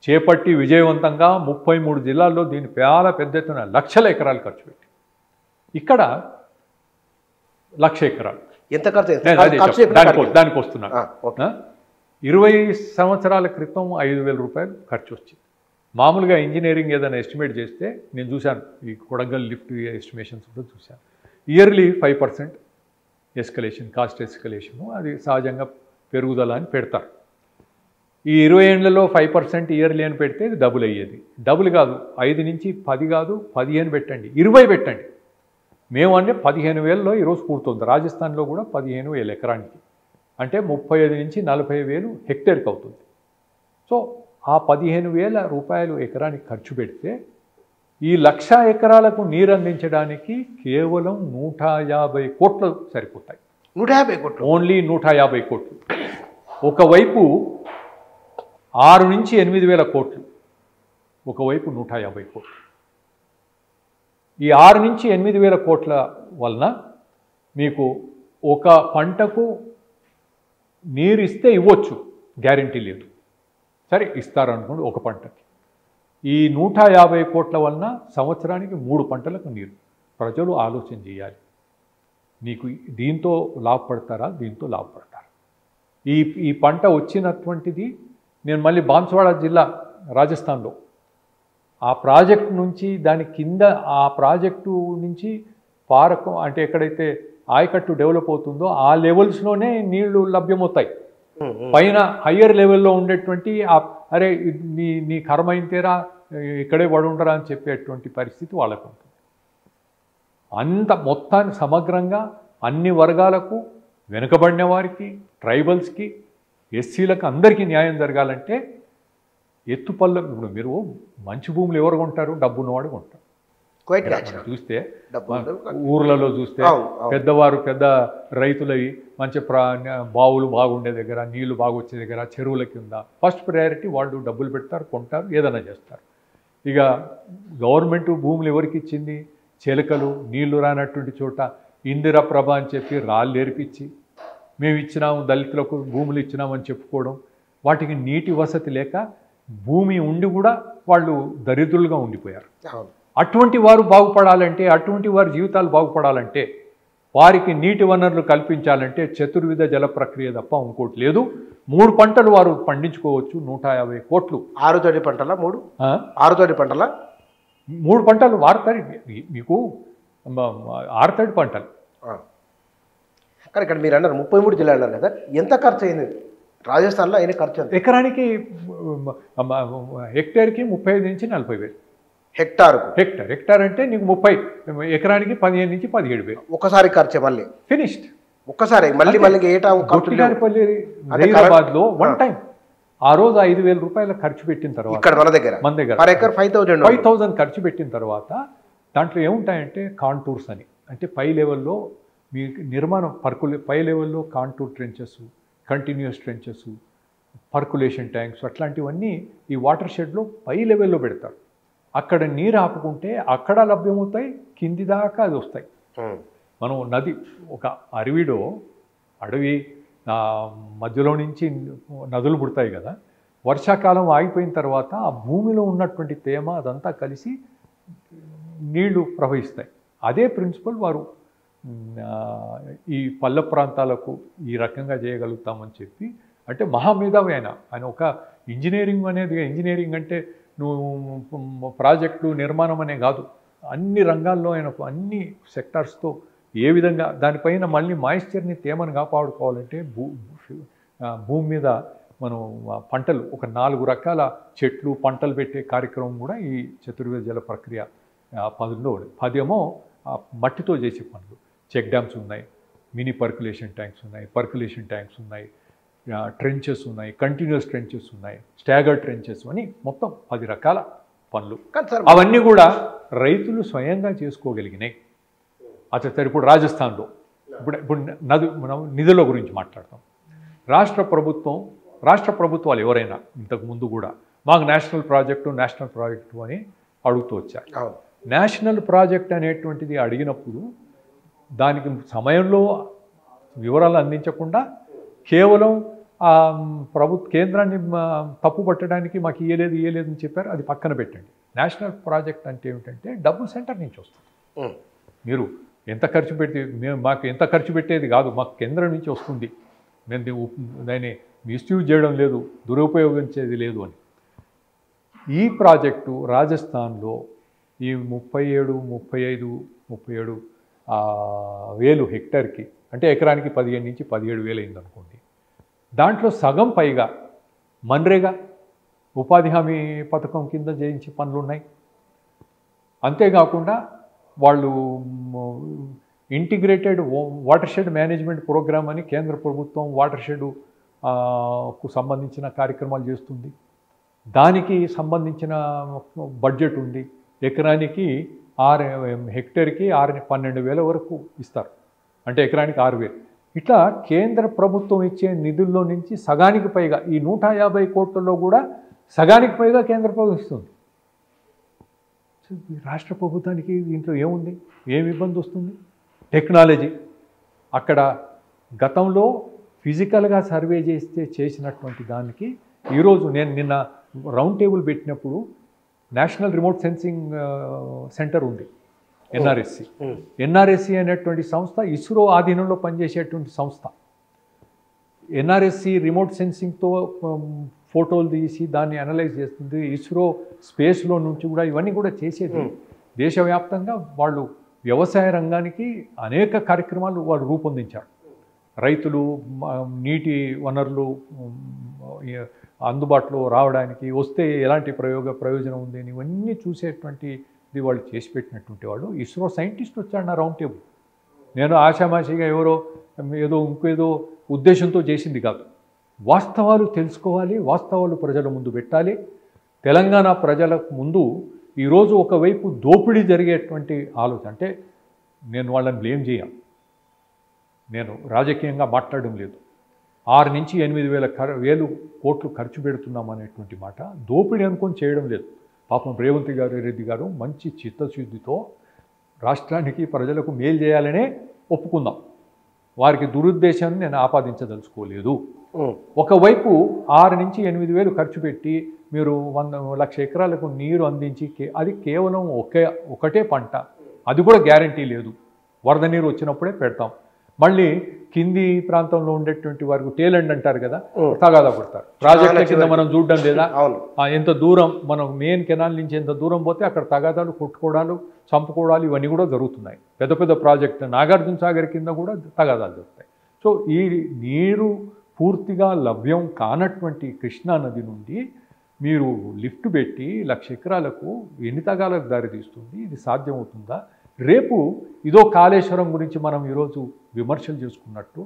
చేపట్టి విజయవంతంగా 33 జిల్లాల్లో దీన్ని చాలా పెద్ద ఎత్తున లక్షల ఎకరాలు ఖర్చు పెట్టి, ఇక్కడ 1,00,000 ఎకరాలు. ఎంత ఖర్చు? దానికి వస్తున్నాను. 20 సంవత్సరాల క్రితం 5,000 రూపాయలు ఖర్చు వచ్చింది. మామూలుగా ఇంజనీరింగ్ ఏదైనా ఎస్టిమేట్ చేస్తే నేను చూశాను, ఈ కొడంగల్ లిఫ్ట్ ఎస్టిమేషన్స్ కూడా చూశాను. ఇయర్లీ 5% ఎస్కలేషన్, కాస్ట్ ఎస్కలేషను, అది సహజంగా పెరుగుదల అని పెడతారు. ఈ 20 ఏళ్లలో 5% ఇయర్లీ అని పెడితే ఇది డబుల్ అయ్యేది. డబుల్ కాదు, 5 నుంచి 10 కాదు, 15 పెట్టండి, 20 పెట్టండి. మేము అంటే 15,000లో ఈరోజు పూర్తవుతుంది. రాజస్థాన్లో కూడా 15,000 ఎకరానికి, అంటే 35 నుంచి 40,000 హెక్టేర్కి అవుతుంది. సో ఆ 15,000 రూపాయలు ఎకరానికి ఖర్చు పెడితే ఈ 1,00,000 ఎకరాలకు నీరు అందించడానికి కేవలం 150 కోట్లు సరిపోతాయి. 150 కోట్లు, ఓన్లీ 150 కోట్లు. ఒకవైపు 6 నుంచి 8 వేల కోట్లు, ఒకవైపు 150 కోట్లు. ఈ 6 నుంచి 8 వేల కోట్ల వలన మీకు ఒక పంటకు నీరు ఇస్తే ఇవ్వచ్చు, గ్యారంటీ లేదు. సరే ఇస్తారనుకోండి ఒక పంటకి. ఈ 150 కోట్ల వలన సంవత్సరానికి 3 పంటలకు నీరు. ప్రజలు ఆలోచన చేయాలి, నీకు దీంతో లాభపడతారా, దీంతో లాభపడతారా. ఈ పంట వచ్చినటువంటిది నేను మళ్ళీ బాన్స్వాడ జిల్లా రాజస్థాన్లో ఆ ప్రాజెక్టు నుంచి దాని కింద ఆ ప్రాజెక్టు నుంచి పారకం అంటే ఎక్కడైతే ఆయకట్టు డెవలప్ అవుతుందో ఆ లెవెల్స్లోనే నీళ్లు లభ్యమవుతాయి. పైన హయ్యర్ లెవెల్లో ఉండేటువంటి అరే నీ కర్మ అయితేరా ఇక్కడే పడి ఉండరా అని చెప్పేటువంటి పరిస్థితి వాళ్ళకు ఉంటుంది. అంత మొత్తాన్ని సమగ్రంగా అన్ని వర్గాలకు, వెనుకబడిన వారికి, ట్రైబల్స్కి, ఎస్సీలకు అందరికీ న్యాయం జరగాలంటే ఎత్తుపల్ల. ఇప్పుడు మీరు మంచి భూములు ఎవరు కొంటారు? డబ్బున్నవాడు కొంటారు. చూస్తే ఊర్లలో చూస్తే పెద్దవారు పెద్ద రైతులవి మంచి బావులు బాగుండే దగ్గర, నీళ్లు బాగా వచ్చే దగ్గర, చెరువుల కింద ఫస్ట్ ప్రయారిటీ వాళ్ళు డబ్బులు పెడతారు, కొంటారు, ఏదైనా చేస్తారు. ఇక గవర్నమెంట్ భూములు ఎవరికి ఇచ్చింది? చెలకలు, నీళ్లు రానటువంటి చోట ఇందిరా ప్రభ అని చెప్పి రాళ్ళు ఏర్పించి మేము ఇచ్చినాము, దళితులకు భూములు ఇచ్చినామని చెప్పుకోవడం. వాటికి నీటి వసతి లేక భూమి ఉండి కూడా వాళ్ళు దరిద్రులుగా ఉండిపోయారు. అటువంటి వారు బాగుపడాలంటే, అటువంటి వారి జీవితాలు బాగుపడాలంటే, వారికి నీటి వనరులు కల్పించాలంటే చతుర్విధ జల ప్రక్రియ తప్ప ఇంకోటి లేదు. 3 పంటలు వారు పండించుకోవచ్చు. 150 కోట్లు. 6 తడి పంటల 6 తడి పంటల 3 పంటలు వాడతారు మీకు 6 తడి పంటలు. కానీ ఇక్కడ మీరు అన్నారు 33 జిల్లాలు అన్నారు కదా, ఎంత ఖర్చు అయింది రాజస్థాన్లో? అయిన ఖర్చు ఎకరానికి హెక్టేర్కి 35 నుంచి 40 వేలు. హెక్టార్ అంటే నీకు 30 ఎకరానికి 15 నుంచి 17 వేలు. ఒకసారి ఖర్చు మళ్ళీ ఫినిష్డ్. ఒక్కసారి మళ్ళీ ఏటా హైదరాబాద్లో వన్ టైం ఆ రోజు 5,000 రూపాయల ఖర్చు పెట్టిన తర్వాత ఇక్కడ మన దగ్గర 5,000 ఖర్చు పెట్టిన తర్వాత దాంట్లో ఏముంటాయంటే కాంటూర్స్ అని, అంటే పై లెవెల్లో మీ నిర్మాణం పై లెవెల్లో contour trenches, continuous trenches, percolation tanks అట్లాంటివన్నీ ఈ వాటర్ షెడ్లో పై లెవెల్లో పెడతారు. అక్కడ నీరు ఆపుకుంటే అక్కడ లభ్యమవుతాయి, కింది దాకా అది వస్తాయి. మనం నది ఒక అడవి మధ్యలో నుంచి నదులు పుడతాయి కదా, వర్షాకాలం ఆగిపోయిన తర్వాత ఆ భూమిలో ఉన్నటువంటి తేమ అదంతా కలిసి నీళ్లు ప్రవహిస్తాయి. అదే ప్రిన్సిపల్ వారు ఈ పల్లె ప్రాంతాలకు ఈ రకంగా చేయగలుగుతామని చెప్పి, అంటే మహామేధావి ఆయన ఒక ఇంజనీరింగ్ అంటే నువ్వు ప్రాజెక్టులు నిర్మాణం అనే కాదు, అన్ని రంగాల్లో ఆయనకు అన్ని సెక్టార్స్తో ఏ విధంగా దానిపైన మళ్ళీ మాయిశ్చర్ని తేమను కాపాడుకోవాలంటే భూమి మీద మనం పంటలు ఒక 4 రకాల చెట్లు పంటలు పెట్టే కార్యక్రమం కూడా ఈ చతుర్వేద జల ప్రక్రియ 10లో 10 ఏమో మట్టితో చేసే పనులు. చెక్ డ్యామ్స్ ఉన్నాయి, మినీ పర్కులేషన్ ట్యాంక్స్ ఉన్నాయి, ట్రెంచెస్ ఉన్నాయి, కంటిన్యూస్ ట్రెంచెస్ ఉన్నాయి, స్టాగర్డ్ ట్రెంచెస్ అని మొత్తం 10 రకాల పనులు. అవన్నీ కూడా రైతులు స్వయంగా చేసుకోగలిగినాయి. అసలు ఇప్పుడు రాజస్థాన్లో ఇప్పుడు మనం నిధుల గురించి మాట్లాడతాం. రాష్ట్ర ప్రభుత్వాలు ఎవరైనా ఇంతకు ముందు కూడా మాకు నేషనల్ ప్రాజెక్టు అని అడుగుతూ వచ్చారు. నేషనల్ ప్రాజెక్ట్ అనేటువంటిది అడిగినప్పుడు దానికి సమయంలో వివరాలు అందించకుండా కేవలం కేంద్రాన్ని తప్పు పట్టడానికి మాకు ఇయ్యలేదు అని చెప్పారు. అది పక్కన పెట్టండి. నేషనల్ ప్రాజెక్ట్ అంటే ఏమిటంటే డబ్బు సెంటర్ నుంచి వస్తుంది. మీరు ఎంత ఖర్చు పెడితే మాకు ఎంత ఖర్చు పెట్టేది కాదు, మాకు కేంద్రం నుంచి వస్తుంది, మేము దాన్ని మిస్యూజ్ చేయడం లేదు, దురుపయోగించేది లేదు అని. ఈ ప్రాజెక్టు రాజస్థాన్లో ఈ 37 వేలు హెక్టార్కి, అంటే ఎకరానికి 15 నుంచి 17 వేలు అయింది అనుకోండి. దాంట్లో సగం పైగా మన్రేగా ఉపాధి హామీ పథకం కింద చేయించే పనులు ఉన్నాయి. అంతేకాకుండా వాళ్ళు integrated watershed management programme అని కేంద్ర ప్రభుత్వం వాటర్ షెడ్కు సంబంధించిన కార్యక్రమాలు చేస్తుంది. దానికి సంబంధించిన బడ్జెట్ ఉంది. ఎకరానికి 6 హెక్టేర్కి 12,000 వరకు ఇస్తారు, అంటే ఎకరానికి 6,000. ఇట్లా కేంద్ర ప్రభుత్వం ఇచ్చే నిధుల్లో నుంచి సగానికి పైగా, ఈ 150 కోట్లలో కూడా సగానికి పైగా కేంద్ర ప్రభుత్వం ఇస్తుంది. రాష్ట్ర ప్రభుత్వానికి దీంట్లో ఏముంది, ఏమి ఇబ్బంది వస్తుంది? టెక్నాలజీ అక్కడ గతంలో ఫిజికల్గా సర్వే చేసినటువంటి దానికి ఈరోజు నేను నిన్న రౌండ్ టేబుల్ పెట్టినప్పుడు నేషనల్ రిమోట్ సెన్సింగ్ సెంటర్ ఉంది, ఎన్ఆర్ఎస్సి అనేటువంటి సంస్థ ఇస్రో ఆధీనంలో పనిచేసేటువంటి సంస్థ. ఎన్ఆర్ఎస్సి రిమోట్ సెన్సింగ్తో ఫోటోలు తీసి దాన్ని అనలైజ్ చేస్తుంది. ఇస్రో స్పేస్లో నుంచి కూడా ఇవన్నీ కూడా చేసేది. దేశవ్యాప్తంగా వాళ్ళు వ్యవసాయ రంగానికి అనేక కార్యక్రమాలు వాళ్ళు రూపొందించారు. రైతులు నీటి వనరులు అందుబాటులో రావడానికి వస్తే ఎలాంటి ప్రయోజనం ఉంది అని ఇవన్నీ చూసేటువంటిది వాళ్ళు చేసి పెట్టినటువంటి వాళ్ళు. ఇస్రో సైంటిస్ట్ వచ్చాడు నా రౌండ్ టేబుల్. నేను ఆషామాషిగా ఏదో ఇంకేదో ఉద్దేశంతో చేసింది కాదు. వాస్తవాలు తెలుసుకోవాలి, వాస్తవాలు ప్రజల ముందు పెట్టాలి. తెలంగాణ ప్రజల ముందు ఈరోజు ఒకవైపు దోపిడీ జరిగేటువంటి ఆలోచన, అంటే నేను వాళ్ళని బ్లేమ్ చేయాలి, నేను రాజకీయంగా మాట్లాడడం లేదు. 6 నుంచి 8,000 కోట్లు ఖర్చు పెడుతున్నాం అనేటువంటి మాట దోపిడీ అనుకొని చేయడం లేదు. పాపం రేవంత్ రెడ్డి గారు మంచి చిత్తశుద్ధితో రాష్ట్రానికి ప్రజలకు మేలు చేయాలనే ఒప్పుకుందాం. వారికి దురుద్దేశాన్ని నేను ఆపాదించదలుచుకోలేదు. ఒకవైపు 6 నుంచి 8,000 ఖర్చు పెట్టి మీరు 100,00,000 ఎకరాలకు నీరు అందించి అది కేవలం ఒకటే పంట, అది కూడా గ్యారంటీ లేదు. వరద నీరు వచ్చినప్పుడే పెడతాం. మళ్ళీ కింది ప్రాంతంలో ఉండేటువంటి వారికి టేలెండ్ అంటారు కదా, తగాదా పడతారు. ప్రాజెక్టుల కింద మనం చూడడం లేదా, ఎంత దూరం మనం మెయిన్ కెనాల్ నుంచి ఎంత దూరం పోతే అక్కడ తగాదాలు, కొట్టుకోవడాలు, చంపుకోవడాలు ఇవన్నీ కూడా జరుగుతున్నాయి. పెద్ద పెద్ద ప్రాజెక్టు నాగార్జున సాగర్ కింద కూడా తగాదాలు జరుగుతాయి. సో ఈ నీరు పూర్తిగా లభ్యం కానటువంటి కృష్ణా నది నుండి మీరు లిఫ్ట్ పెట్టి 1,00,000 ఎకరాలకు ఎన్ని తగాలకు దారితీస్తుంది? ఇది సాధ్యమవుతుందా? రేపు ఇదో కాళేశ్వరం గురించి మనం ఈరోజు విమర్శలు చేసుకున్నట్టు,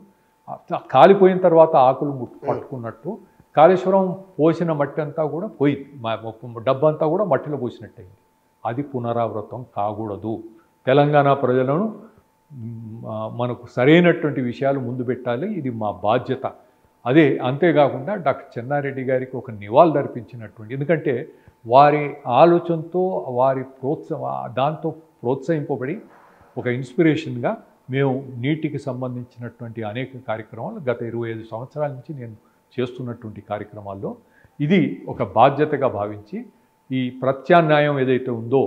కాలిపోయిన తర్వాత ఆకులు పట్టుకున్నట్టు కాళేశ్వరం పోసిన మట్టి అంతా కూడా పోయింది, డబ్బంతా కూడా మట్టిలో పోసినట్టయింది. అది పునరావృతం కాకూడదు. తెలంగాణ ప్రజలను మనకు సరైనటువంటి విషయాలు ముందు పెట్టాలి. ఇది మా బాధ్యత. అదే అంతేకాకుండా డాక్టర్ చెన్నారెడ్డి గారికి ఒక నివాళులు అర్పించినటువంటి, ఎందుకంటే వారి ఆలోచనతో వారి దాంతో ప్రోత్సహింపబడి ఒక ఇన్స్పిరేషన్గా మేము నీటికి సంబంధించినటువంటి అనేక కార్యక్రమాలు గత 25 సంవత్సరాల నుంచి నేను చేస్తున్నటువంటి కార్యక్రమాల్లో ఇది ఒక బాధ్యతగా భావించి ఈ ప్రత్యామ్నాయం ఏదైతే ఉందో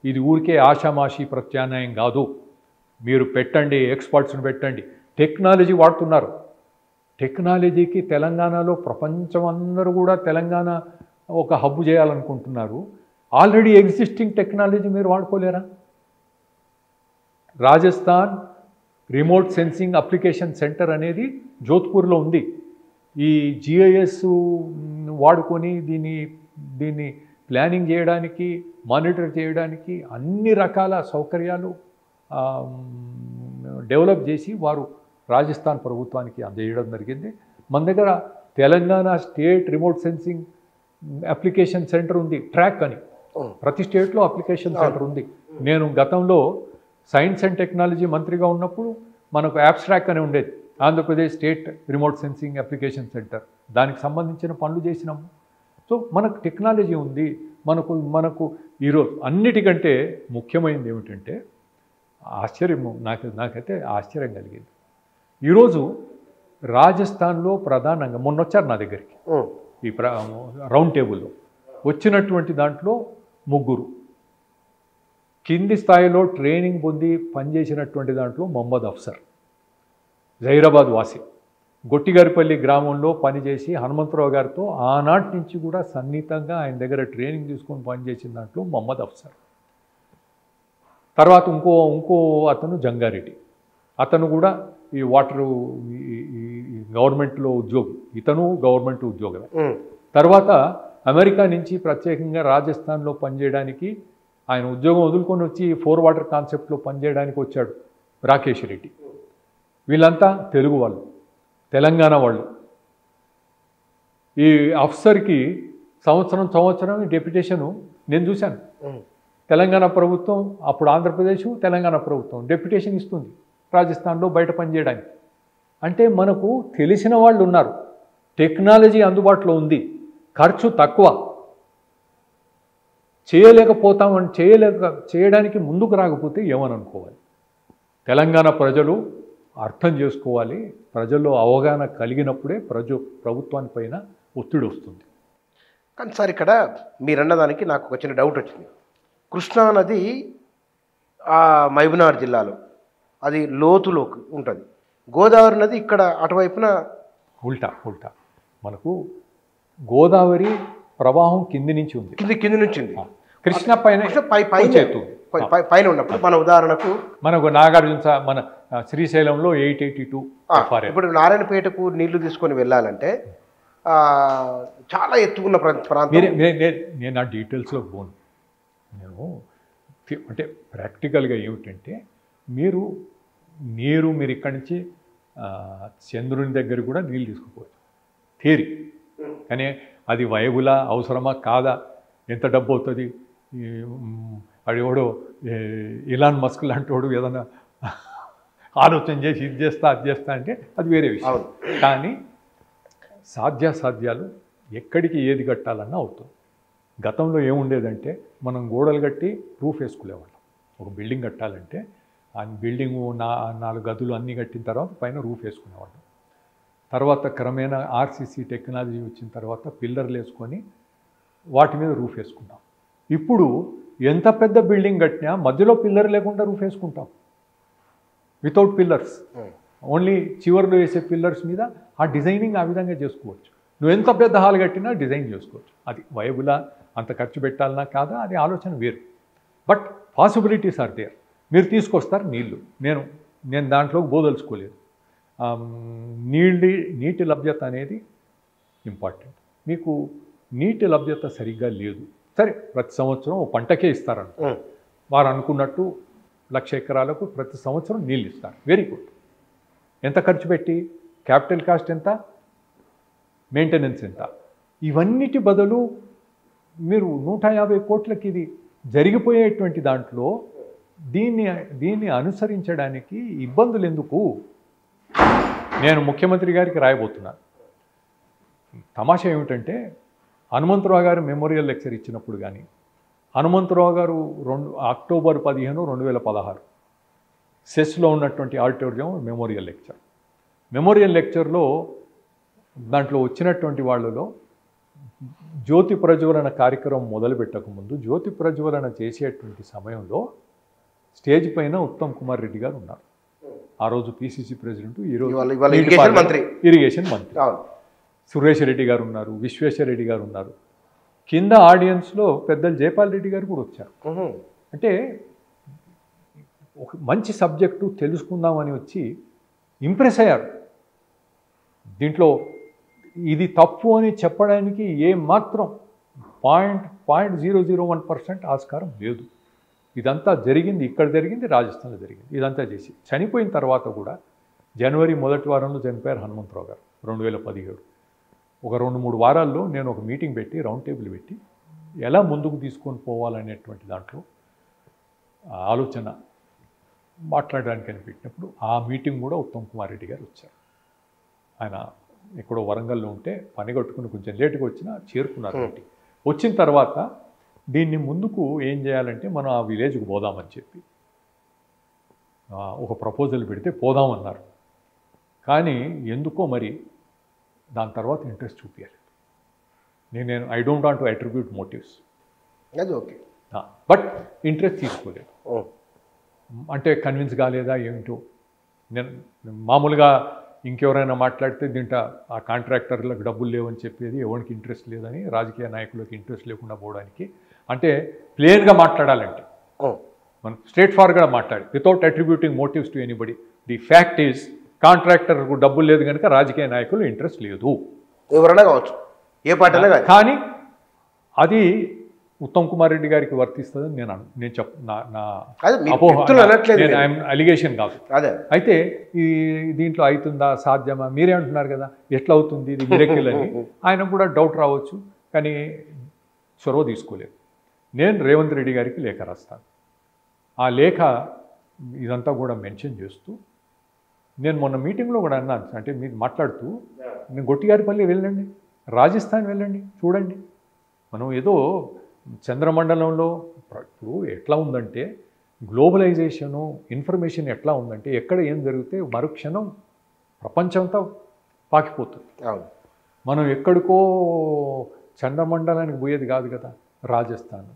ఇది ఊరికే ఆషామాషి ప్రత్యామ్నాయం కాదు. మీరు పెట్టండి, ఎక్స్పర్ట్స్ని పెట్టండి. టెక్నాలజీ వాడుతున్నారు. టెక్నాలజీకి తెలంగాణలో ప్రపంచం అందరూ కూడా తెలంగాణ ఒక హబ్బు చేయాలనుకుంటున్నారు. ఆల్రెడీ ఎగ్జిస్టింగ్ టెక్నాలజీ మీరు వాడుకోలేరా? Rajasthan remote sensing application centre అనేది జోధ్పూర్లో ఉంది. ఈ జిఐఎస్ వాడుకొని దీన్ని ప్లానింగ్ చేయడానికి, మానిటర్ చేయడానికి అన్ని రకాల సౌకర్యాలు డెవలప్ చేసి వారు రాజస్థాన్ ప్రభుత్వానికి అందజేయడం జరిగింది. మన దగ్గర Telangana state remote sensing application centre ఉంది, ట్రాక్ అని. ప్రతి స్టేట్లో అప్లికేషన్ సెంటర్ ఉంది. నేను గతంలో సైన్స్ అండ్ టెక్నాలజీ మంత్రిగా ఉన్నప్పుడు మనకు యాబ్స్ట్రాక్ అని ఉండేది, Andhra Pradesh state remote sensing application centre. దానికి సంబంధించిన పనులు చేసినాము. సో మనకు టెక్నాలజీ ఉంది. మనకు ఈరోజు అన్నిటికంటే ముఖ్యమైనది ఏమిటంటే నాకైతే ఆశ్చర్యం కలిగింది. ఈరోజు రాజస్థాన్లో ప్రధానంగా మొన్న వచ్చారు నా దగ్గరికి ఈ రౌండ్ టేబుల్లో వచ్చినటువంటి దాంట్లో 3 కింది స్థాయిలో ట్రైనింగ్ పొంది పనిచేసినటువంటి దాంట్లో మొహమ్మద్ అఫ్సర్, జహీరాబాద్ వాసి, గొట్టిగారిపల్లి గ్రామంలో పనిచేసి హనుమంతరావు గారితో ఆనాటి నుంచి కూడా సన్నిహితంగా ఆయన దగ్గర ట్రైనింగ్ తీసుకొని పనిచేసిన దాంట్లో మొహమ్మద్ అఫ్సర్. తర్వాత ఇంకో అతను జంగారెడ్డి, అతను కూడా ఈ వాటరు గవర్నమెంట్లో ఉద్యోగి, ఇతను గవర్నమెంట్ ఉద్యోగమే. తర్వాత అమెరికా నుంచి ప్రత్యేకంగా రాజస్థాన్లో పనిచేయడానికి ఆయన ఉద్యోగం వదులుకొని వచ్చి 4 వాటర్ కాన్సెప్ట్లో పనిచేయడానికి వచ్చాడు రాకేష్ రెడ్డి. వీళ్ళంతా తెలుగు వాళ్ళు, తెలంగాణ వాళ్ళు. ఈ అఫ్సర్కి సంవత్సరం డెప్యుటేషను నేను చూశాను. తెలంగాణ ప్రభుత్వం అప్పుడు ఆంధ్రప్రదేశ్ తెలంగాణ ప్రభుత్వం డెప్యుటేషన్ ఇస్తుంది రాజస్థాన్లో బయట పనిచేయడానికి. అంటే మనకు తెలిసిన వాళ్ళు ఉన్నారు, టెక్నాలజీ అందుబాటులో ఉంది, ఖర్చు తక్కువ, చేయడానికి ముందుకు రాకపోతే ఏమని అనుకోవాలి? తెలంగాణ ప్రజలు అర్థం చేసుకోవాలి. ప్రజల్లో అవగాహన కలిగినప్పుడే ప్రభుత్వాని పైన ఒత్తిడి వస్తుంది. కానీ సార్ ఇక్కడ మీరన్నదానికి నాకు ఒక చిన్న డౌట్ వచ్చింది. కృష్ణానది మహబూబ్నగర్ జిల్లాలో అది లోతులోకి ఉంటుంది, గోదావరి నది ఇక్కడ అటువైపున ఉల్టా మనకు గోదావరి ప్రవాహం కింది నుంచి ఉంది, కింది నుంచి ఉంది. కృష్ణ పైన పైన ఉన్నప్పుడు మన ఉదాహరణకు మనకు నాగార్జున మన శ్రీశైలంలో 882 ఇప్పుడు నారాయణపేటకు నీళ్లు తీసుకొని వెళ్ళాలంటే చాలా ఎత్తుకున్న ప్రాంతం. నేను ఆ డీటెయిల్స్లో పోను. నేను అంటే ప్రాక్టికల్గా ఏమిటంటే మీరు ఇక్కడి నుంచి చంద్రుని దగ్గర కూడా నీళ్ళు తీసుకుపోవచ్చు థియరీ, కానీ అది వయబులా, అవసరమా కాదా, ఎంత డబ్బు అవుతుంది, అడివాడు ఇలాన్ మస్క్ లాంటి వాడు ఏదైనా ఆలోచన చేసి ఇది చేస్తా అది చేస్తా అంటే అది వేరే విషయం. కానీ సాధ్యాసాధ్యాలు ఎక్కడికి ఏది కట్టాలన్నా అవుతుంది. గతంలో ఏముండేదంటే మనం గోడలు కట్టి రూఫ్ వేసుకునేవాళ్ళం. ఒక బిల్డింగ్ కట్టాలంటే ఆ బిల్డింగు 4 గదులు అన్నీ కట్టిన తర్వాత పైన రూఫ్ వేసుకునేవాళ్ళం. తర్వాత క్రమేణా ఆర్సీసీ టెక్నాలజీ వచ్చిన తర్వాత పిల్లర్లు వేసుకొని వాటి మీద రూఫ్ వేసుకున్నాం. ఇప్పుడు ఎంత పెద్ద బిల్డింగ్ కట్టినా మధ్యలో పిల్లర్ లేకుండా రూఫ్ వేసుకుంటాం, వితౌట్ పిల్లర్స్, ఓన్లీ చివర్లో వేసే పిల్లర్స్ మీద ఆ డిజైనింగ్ ఆ విధంగా చేసుకోవచ్చు. నువ్వు ఎంత పెద్ద హాల్ కట్టినా డిజైన్ చేసుకోవచ్చు. అది వయబులా, అంత ఖర్చు పెట్టాలన్నా కాదా, అది ఆలోచన వేరు. But possibilities are there. మీరు తీసుకొస్తారు నీళ్ళు, నేను దాంట్లోకి బోదలుచుకోలేదు. నీటి లభ్యత అనేది ఇంపార్టెంట్. మీకు నీటి లభ్యత సరిగ్గా లేదు, సరే ప్రతి సంవత్సరం ఓ పంటకే ఇస్తారని వారు అనుకున్నట్టు 1,00,000 ఎకరాలకు ప్రతి సంవత్సరం నీళ్ళు ఇస్తారు, వెరీ గుడ్. ఎంత ఖర్చు పెట్టి, క్యాపిటల్ కాస్ట్ ఎంత, మెయింటెనెన్స్ ఎంత, ఇవన్నిటి బదులు మీరు 150 కోట్లకి ఇది జరిగిపోయేటువంటి దాంట్లో దీన్ని అనుసరించడానికి ఇబ్బందులు ఎందుకు? నేను ముఖ్యమంత్రి గారికి రాయబోతున్నాను. తమాషా ఏమిటంటే హనుమంతరావు గారు మెమోరియల్ లెక్చర్ ఇచ్చినప్పుడు కానీ, హనుమంతరావు గారు అక్టోబర్ 15, 2016 సెస్లో ఉన్నటువంటి ఆడిటోరియం మెమోరియల్ లెక్చర్లో దాంట్లో వచ్చినటువంటి వాళ్ళలో జ్యోతి ప్రజ్వలన కార్యక్రమం మొదలుపెట్టకముందు జ్యోతి ప్రజ్వలన చేసేటువంటి సమయంలో స్టేజ్ పైన ఉత్తమ్ కుమార్ రెడ్డి గారు ఉన్నారు. ఆ రోజు పిసిసి ప్రెసిడెంట్, ఈరోజు ఇరిగేషన్ మంత్రి సురేష్ రెడ్డి గారు ఉన్నారు, విశ్వేశ్వర రెడ్డి గారు ఉన్నారు. కింద ఆడియన్స్లో పెద్దలు జైపాల్ రెడ్డి గారు కూడా వచ్చారు. అంటే ఒక మంచి సబ్జెక్టు తెలుసుకుందామని వచ్చి ఇంప్రెస్ అయ్యారు. దీంట్లో ఇది తప్పు అని చెప్పడానికి ఏమాత్రం 0.001% ఆస్కారం లేదు. ఇదంతా జరిగింది, ఇక్కడ జరిగింది, రాజస్థాన్లో జరిగింది. ఇదంతా చేసి చనిపోయిన తర్వాత కూడా జనవరి మొదటి వారంలో చనిపోయారు హనుమంతరావు గారు 2017. ఒక 2-3 వారాల్లో నేను ఒక మీటింగ్ పెట్టి, రౌండ్ టేబుల్ పెట్టి ఎలా ముందుకు తీసుకొని పోవాలనేటువంటి దాంట్లో ఆలోచన మాట్లాడడానికి అని పెట్టినప్పుడు ఆ మీటింగ్ కూడా ఉత్తమ్ కుమార్ రెడ్డి గారు వచ్చారు. ఆయన ఎక్కడో వరంగల్లో ఉంటే పని కట్టుకుని కొంచెం లేటుగా వచ్చినా చేరుకున్నారు. వచ్చిన తర్వాత దీన్ని ముందుకు ఏం చేయాలంటే మనం ఆ విలేజ్కి పోదామని చెప్పి ఒక ప్రపోజల్ పెడితే పోదామన్నారు. కానీ ఎందుకో మరి దాని తర్వాత ఇంట్రెస్ట్ చూపించాలి. నేను I don't want to attribute motives, అది ఓకే, బట్ ఇంట్రెస్ట్ తీసుకోలేదు. అంటే కన్విన్స్ కాలేదా ఏమిటో. నేను మామూలుగా ఇంకెవరైనా మాట్లాడితే దీంట్లో ఆ కాంట్రాక్టర్లకు డబ్బులు లేవని చెప్పేది, ఎవరికి ఇంట్రెస్ట్ లేదని, రాజకీయ నాయకులకు ఇంట్రెస్ట్ లేకుండా పోవడానికి. అంటే ప్లెయిన్గా మాట్లాడాలంటే మనం స్ట్రేట్ ఫార్వర్డ్గా మాట్లాడి without attributing motives to anybody. The fact is కాంట్రాక్టర్కు డబ్బులు లేదు కనుక రాజకీయ నాయకులు ఇంట్రెస్ట్ లేదు, ఎవరైనా కావచ్చు, ఏ పార్టీ. కానీ అది ఉత్తమ్ కుమార్ రెడ్డి గారికి వర్తిస్తుందని నేను అలిగేషన్ కాదు. అయితే ఈ దీంట్లో అవుతుందా, సాధ్యమా, మీరే అంటున్నారు కదా ఎట్లా అవుతుంది ఇది మిరకిల్ అని. ఆయన కూడా డౌట్ రావచ్చు, కానీ చొరవ తీసుకోలేదు. నేను రేవంత్ రెడ్డి గారికి లేఖ రాస్తాను. ఆ లేఖ ఇదంతా కూడా మెన్షన్ చేస్తూ, నేను మొన్న మీటింగ్లో కూడా అన్నాను, అంటే మీరు మాట్లాడుతూ, నేను గొట్టిగారిపల్లి వెళ్ళండి, రాజస్థాన్ వెళ్ళండి, చూడండి. మనం ఏదో చంద్రమండలంలో ఇప్పుడు ఎట్లా ఉందంటే గ్లోబలైజేషను, ఇన్ఫర్మేషన్ ఎట్లా ఉందంటే ఎక్కడ ఏం జరిగితే మరుక్షణం ప్రపంచంతో పాకిపోతుంది. మనం ఎక్కడికో చంద్రమండలానికి పోయేది కాదు కదా, రాజస్థాన్.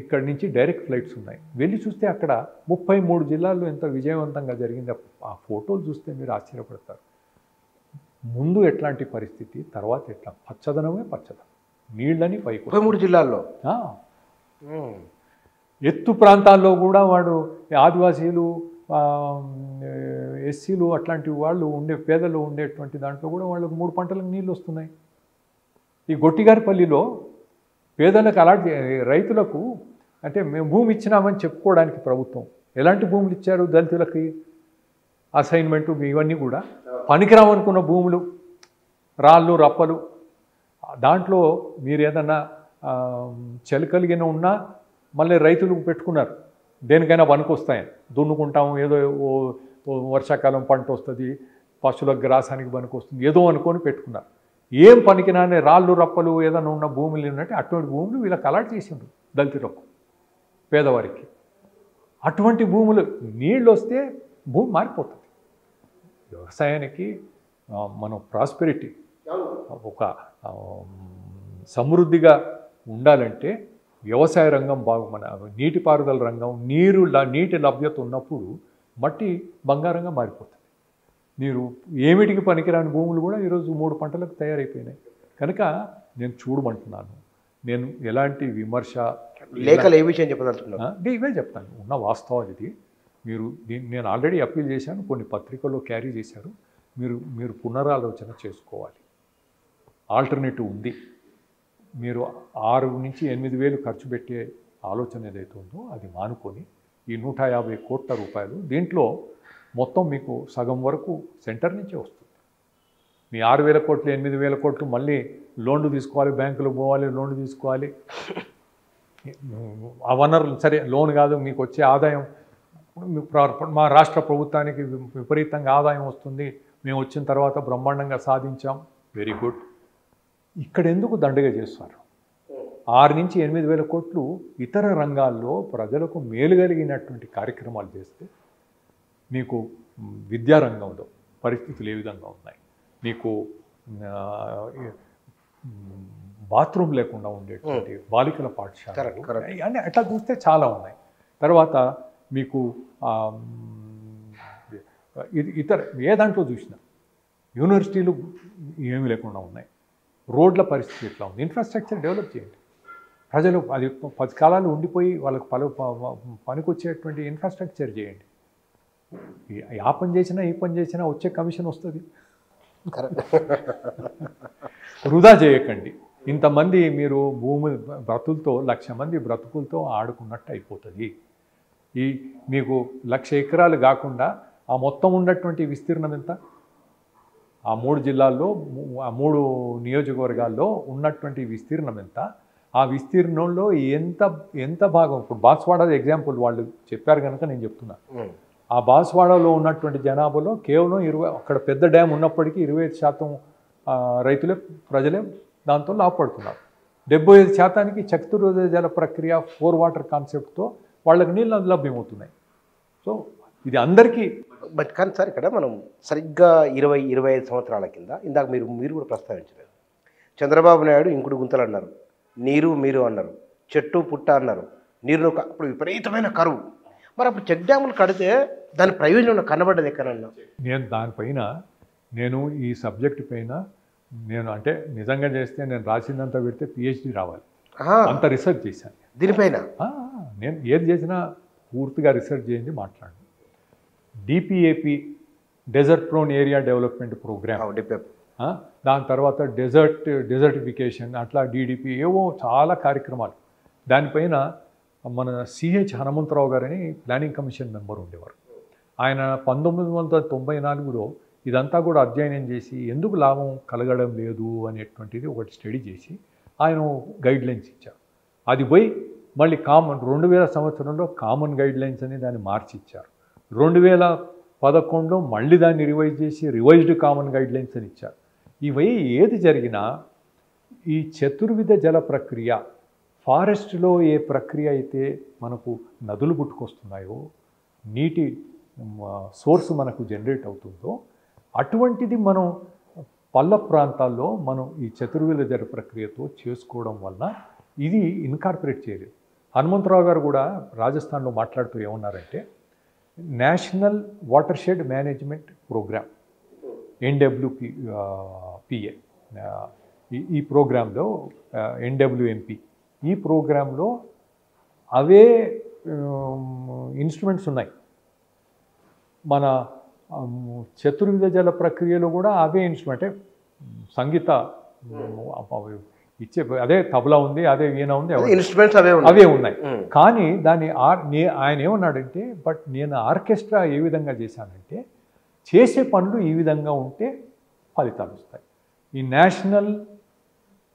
ఇక్కడి నుంచి డైరెక్ట్ ఫ్లైట్స్ ఉన్నాయి. వెళ్ళి చూస్తే అక్కడ 33 జిల్లాల్లో ఎంత విజయవంతంగా జరిగింది. ఆ ఫోటోలు చూస్తే మీరు ఆశ్చర్యపడతారు. ముందు ఎట్లాంటి పరిస్థితి, తర్వాత ఎట్లా పచ్చదనమే పచ్చదనం, నీళ్ళని పైకి 33 జిల్లాల్లో. ఎత్తు ప్రాంతాల్లో కూడా వాడు ఆదివాసీలు, ఎస్సీలు అట్లాంటి వాళ్ళు ఉండే పేదలు ఉండేటువంటి దాంట్లో కూడా వాళ్ళకు 3 పంటలకు నీళ్ళు వస్తున్నాయి. ఈ గొట్టిగారిపల్లిలో పేదలకు అలాంటి రైతులకు అంటే మేము భూమి ఇచ్చినామని చెప్పుకోవడానికి ప్రభుత్వం ఎలాంటి భూములు ఇచ్చారు దళితులకి, అసైన్మెంటు ఇవన్నీ కూడా పనికిరావనుకున్న భూములు, రాళ్ళు రప్పలు. దాంట్లో మీరు ఏదన్నా చెలకలిగిన ఉన్నా మళ్ళీ రైతులకు పెట్టుకున్నారు, దేనికైనా పనికొస్తాయని. దున్నుకుంటాము, ఏదో వర్షాకాలం పంట వస్తుంది, పశువుల గ్రాసానికి పనికొస్తుంది, ఏదో అనుకొని పెట్టుకున్నారు. ఏం పనికిరాని రాళ్ళు రప్పలు ఏదైనా ఉన్న భూములు ఉన్నట్టు అటువంటి భూములు వీళ్ళకి అలాట్ చేసిండ్రు దళితులకు, పేదవారికి. అటువంటి భూములు నీళ్ళు వస్తే భూమి మారిపోతుంది. వ్యవసాయానికి మనం ప్రాస్పెరిటీ, ఒక సమృద్ధిగా ఉండాలంటే వ్యవసాయ రంగం మన నీటిపారుదల రంగం, నీటి లభ్యత ఉన్నప్పుడు మట్టి బంగారంగా మారిపోతుంది. మీరు ఏమిటికి పనికిరాని భూములు కూడా ఈరోజు 3 పంటలకు తయారైపోయినాయి. కనుక నేను చూడమంటున్నాను, నేను ఎలాంటి విమర్శ లేఖలు ఏ విషయం చెప్పదలుచుకున్నాను, ఇవే చెప్తాను, ఉన్న వాస్తవాలు ఇది. నేను ఆల్రెడీ అప్పీల్ చేశాను, కొన్ని పత్రికల్లో క్యారీ చేశారు. మీరు పునరాలోచన చేసుకోవాలి. ఆల్టర్నేటివ్ ఉంది. మీరు 6 నుంచి 8 వేలు ఖర్చు పెట్టే ఆలోచన ఏదైతే ఉందో అది మానుకొని ఈ 150 కోట్ల రూపాయలు, దీంట్లో మొత్తం మీకు సగం వరకు సెంటర్ నుంచే వస్తుంది. మీ 6,000 కోట్లు 8,000 కోట్లు మళ్ళీ లోన్లు తీసుకోవాలి, బ్యాంకులు పోవాలి, లోన్లు తీసుకోవాలి. ఆ వనరులు సరే, లోన్ కాదు, మీకు వచ్చే ఆదాయం మా రాష్ట్ర ప్రభుత్వానికి విపరీతంగా ఆదాయం వస్తుంది, మేము వచ్చిన తర్వాత బ్రహ్మాండంగా సాధించాం, వెరీ గుడ్. ఇక్కడ ఎందుకు దండగా చేస్తారు? 6 నుంచి 8,000 కోట్లు ఇతర రంగాల్లో ప్రజలకు మేలు కలిగినటువంటి కార్యక్రమాలు చేస్తే, మీకు విద్యారంగంలో పరిస్థితులు ఏ విధంగా ఉన్నాయి, మీకు బాత్రూమ్ లేకుండా ఉండేటువంటి బాలికల పాఠశాలలు అని అట్లా చూస్తే చాలా ఉన్నాయి. తర్వాత మీకు ఇతర ఏ దాంట్లో చూసినా యూనివర్సిటీలు ఏమీ లేకుండా ఉన్నాయి. రోడ్ల పరిస్థితి ఎట్లా ఉంది? ఇన్ఫ్రాస్ట్రక్చర్ డెవలప్ చేయండి. ప్రజలు అది 10 కాలాలు ఉండిపోయి వాళ్ళకు పనికొచ్చేటువంటి ఇన్ఫ్రాస్ట్రక్చర్ చేయండి. ఆ పని చేసినా ఈ పని చేసినా వచ్చే కమిషన్ వస్తుంది. వృధా చేయకండి. ఇంతమంది మీరు భూమి బ్రతులతో 1,00,000 మంది బ్రతుకులతో ఆడుకున్నట్టు అయిపోతుంది. మీకు 1,00,000 ఎకరాలు కాకుండా ఆ మొత్తం ఉన్నటువంటి విస్తీర్ణం ఎంత? ఆ 3 జిల్లాల్లో, ఆ 3 నియోజకవర్గాల్లో ఉన్నటువంటి విస్తీర్ణం ఎంత? ఆ విస్తీర్ణంలో ఎంత భాగం? ఇప్పుడు బాన్స్వాడ ఎగ్జాంపుల్ వాళ్ళు చెప్పారు కనుక నేను చెప్తున్నా. ఆ బాన్స్వాడలో ఉన్నటువంటి జనాభాలో కేవలం అక్కడ పెద్ద డ్యామ్ ఉన్నప్పటికీ 25% రైతులే, ప్రజలే దాంతో లాభపడుతున్నారు. 75% చతుర్వేద జల ప్రక్రియ 4 వాటర్ కాన్సెప్ట్తో వాళ్ళకి నీళ్ళు లభ్యమవుతున్నాయి. సో ఇది అందరికీ. బట్ కానీ సార్, ఇక్కడ మనం సరిగ్గా 20-25 సంవత్సరాల కింద ఇందాక మీరు కూడా ప్రస్తావించారు, చంద్రబాబు నాయుడు ఇంకుడు గుంతలు అన్నారు, నీరు మీరు అన్నారు, చెట్టు పుట్ట అన్నారు, నీరు అప్పుడు విపరీతమైన కరువు. మరి అప్పుడు చెక్ డ్యాములు కడితే దాని ప్రయోజనం కనబడ్డది ఎక్కడన్నా? నేను దానిపైన ఈ సబ్జెక్టు పైన అంటే నిజంగా చేస్తే నేను రాసిందంతా పెడితే PhD రావాలి, అంత రీసెర్చ్ చేశాను దీనిపైన. నేను ఏది చేసినా పూర్తిగా రీసెర్చ్ చేయండి, మాట్లాడండి. DPAP, desert prone area development programme, దాని తర్వాత డెజర్టిఫికేషన్, అట్లా DDP, ఏవో చాలా కార్యక్రమాలు. దానిపైన మన CH హనుమంతరావు గారని ప్లానింగ్ కమిషన్ మెంబర్ ఉండేవారు. ఆయన 1994లో ఇదంతా కూడా అధ్యయనం చేసి ఎందుకు లాభం కలగడం లేదు అనేటువంటిది ఒకటి స్టడీ చేసి ఆయన గైడ్లైన్స్ ఇచ్చారు. అది పోయి మళ్ళీ 2000 సంవత్సరంలో కామన్ గైడ్ లైన్స్ అని దాన్ని మార్చి ఇచ్చారు. 2011లో మళ్ళీ దాన్ని రివైజ్ చేసి రివైజ్డ్ కామన్ గైడ్ లైన్స్ అని ఇచ్చారు. ఇవి ఏది జరిగినా ఈ చతుర్విధ జల ప్రక్రియ, ఫారెస్ట్లో ఏ ప్రక్రియ అయితే మనకు నదులు పుట్టుకొస్తున్నాయో, నీటి సోర్స్ మనకు జనరేట్ అవుతుందో, అటువంటిది మనం పల్ల ప్రాంతాల్లో మనం ఈ చతుర్విధ జల ప్రక్రియతో చేసుకోవడం వల్ల ఇది ఇన్కార్పొరేట్ చేయలేదు. హనుమంతరావు గారు కూడా రాజస్థాన్లో మాట్లాడుతూ ఏమన్నారంటే, national watershed management programme NWPA, ఈ ప్రోగ్రాంలో NWMP, ఈ ప్రోగ్రాంలో అవే ఇన్స్ట్రుమెంట్స్ ఉన్నాయి. మన చతుర్విధ జల ప్రక్రియలో కూడా అవే ఇన్స్ట్రుమెంట్, సంగీత ఇచ్చే అదే తబలా ఉంది, అదే వీణ ఉంది, ఇన్స్ట్రుమెంట్స్ అవే ఉన్నాయి. కానీ దాన్ని ఆయన ఏమన్నాడంటే, బట్ నేను ఆర్కెస్ట్రా ఏ విధంగా చేశానంటే, చేసే పనులు ఈ విధంగా ఉంటే ఫలితాలు వస్తాయి. ఈ నేషనల్